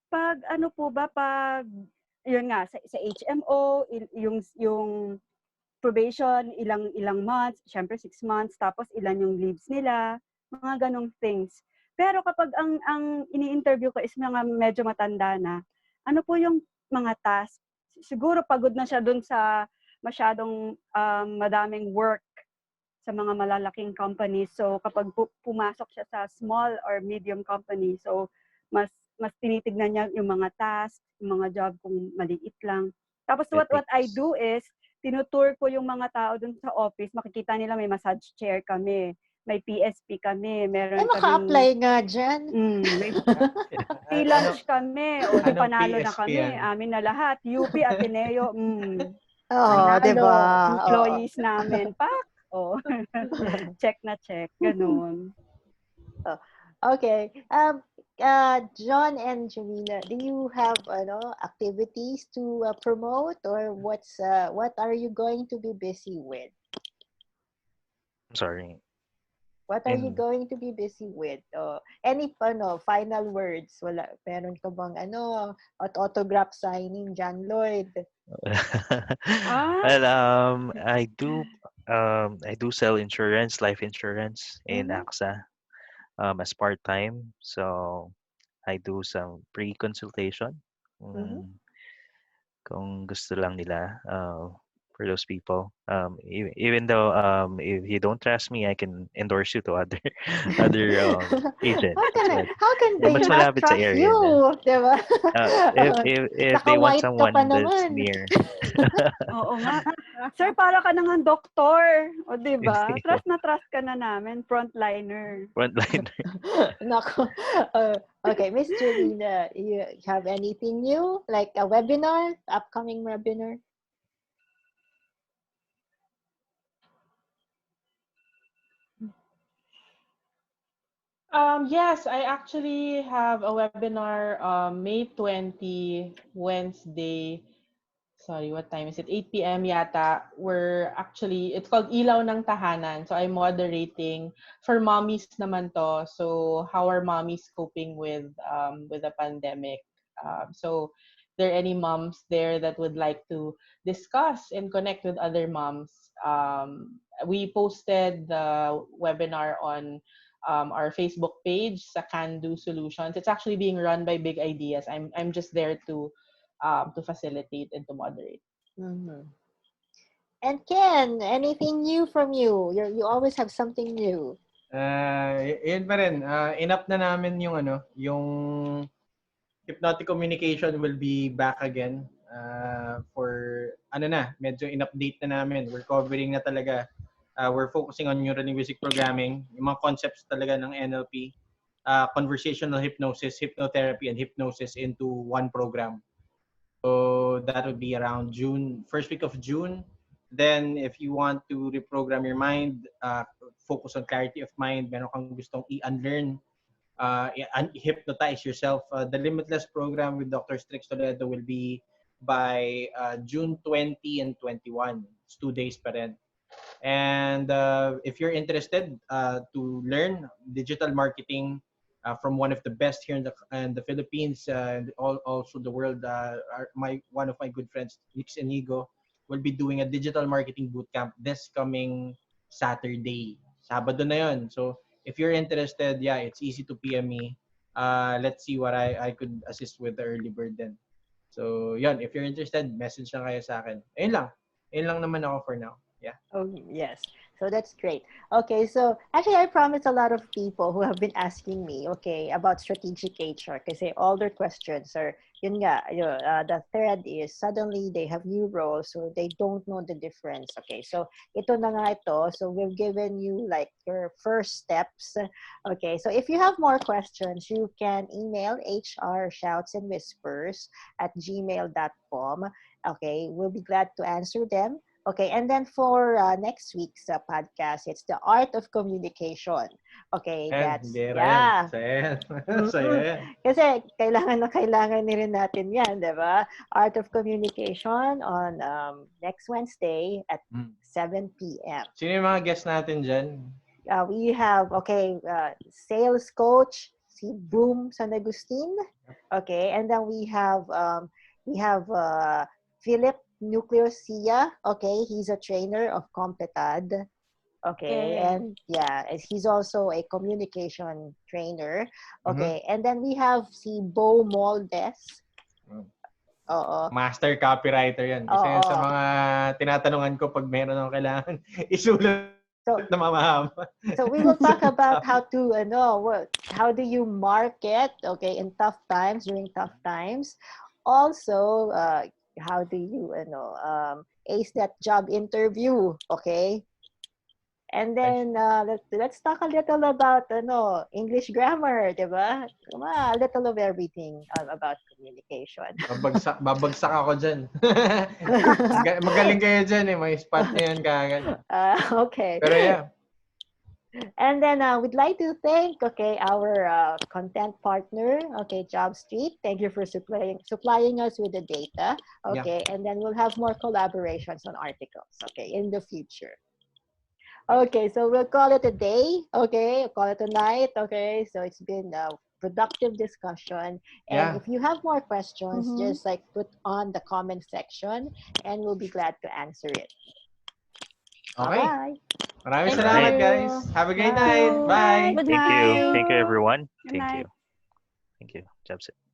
Pag ano po ba, yun nga, sa HMO, yung probation, ilang months, syempre 6 months, tapos ilan yung leaves nila. mga ganong things. Pero kapag ang ini-interview ko is mga medyo matanda na, ano po yung mga task? Siguro pagod na siya dun sa masyadong madaming work sa mga malalaking companies. So kapag pumasok siya sa small or medium company, so mas tinitignan niya yung mga tasks, yung mga job kung maliit lang. Tapos what I do is, tinutour ko yung mga tao dun sa office, makikita nila may massage chair kami, may PSP kami, meron maka-apply nga dyan. may free lunch kami, o di panalo na PSP kami, yan? amin na lahat, UP, Ateneo, Oo, panalo, diba? employees namin, pak, check na check, ganun. Okay. John and Jolina, do you have activities to promote, or what are you going to be busy with? Sorry. What are you going to be busy with? Any final words? Wala, meron ka bang autograph signing, John Lloyd? Well, I do sell insurance, life insurance in AXA, as part-time. So I do some pre-consultation. Kung gusto lang nila, for those people. Even though if you don't trust me, I can endorse you to other agents. How can they Mas not malapit sa trust area you? na. Diba? If they want Naka-white ka pa someone that's naman. near. Oo nga. Sir, para ka nang doktor. O, diba? Trust na trust ka na namin. Frontliner. Frontliner. Nako. Okay, Miss Jolina, you have anything new? Like a webinar? Upcoming webinar? Yes, I actually have a webinar May 20, Wednesday. Sorry, what time is it? 8 p.m. yata. It's called Ilaw ng Tahanan. So I'm moderating for mommies naman to. So how are mommies coping with the pandemic? So there are any moms there that would like to discuss and connect with other moms? We posted the webinar on our Facebook page sa KahnDO Solutions. It's actually being run by Big Ideas. I'm just there to facilitate and to moderate. And Ken, anything new from you? You always have something new. Yun pa rin. Inap na namin yung hypnotic communication will be back again for medyo in-update na namin. We're covering na talaga. We're focusing on neuro-linguistic programming, yung mga concepts talaga ng NLP, conversational hypnosis, hypnotherapy, and hypnosis into one program. So that would be around June, first week of June. Then if you want to reprogram your mind, focus on clarity of mind, meron kang gustong i-unlearn, hypnotize yourself, the Limitless program with Dr. Strix Toledo will be by June 20 and 21. It's 2 days pa rin. And if you're interested to learn digital marketing from one of the best here in the Philippines, and also the world, one of my good friends, Nix Inigo, will be doing a digital marketing bootcamp this coming Saturday. Sabado na yun. So if you're interested, yeah, it's easy to PM me. Let's see what I could assist with the early bird then. So yun, if you're interested, message lang kayo sa akin. Ayun lang. Ayun lang naman ako for now. Yeah. Oh, yes. So that's great. Okay, so actually I promised a lot of people who have been asking me, okay, about strategic HR, kasi all their questions are, the thread is suddenly they have new roles, so they don't know the difference. Okay, so ito na nga ito. So we've given you like your first steps. Okay, so if you have more questions, you can email hrshoutsandwhispers@gmail.com. Okay, we'll be glad to answer them. Okay, and then for next week's podcast, it's the art of communication. Okay, that's, yeah. Kasi kailangan rin natin yan, di ba? Art of communication on next Wednesday at 7 p.m. Sino yung mga guests natin dyan? We have, sales coach, si Boom San Agustin. Okay, and then we have Philip Nuclear Sia. Okay, he's a trainer of Competad. Okay, and he's also a communication trainer. Okay, and then we have si Bo Moldes. Oo. Master copywriter yan. Kasi yan sa mga tinatanungan ko pag meron akong kailangan isulat na mamahama. So we will talk about how do you market, okay, in tough times, during tough times. Also, how do you, ace that job interview, okay? And then let's talk a little about English grammar, diba? A little of everything about communication. Babagsak ako dyan. Magaling kayo dyan eh. May spot niyo yan kaagad. Okay. Pero yeah. And then we'd like to thank our content partner, JobStreet. Thank you for supplying us with the data. Okay, and then we'll have more collaborations on articles, in the future. Okay, so we'll call it a day. Okay, call it a night. Okay, so it's been a productive discussion. And if you have more questions, just put on the comment section, and we'll be glad to answer it. Okay. Bye. Maraming salamat, guys. Have a great night. Bye. Thank you. Thank you, everyone. Good night. Thank you. JobStreet.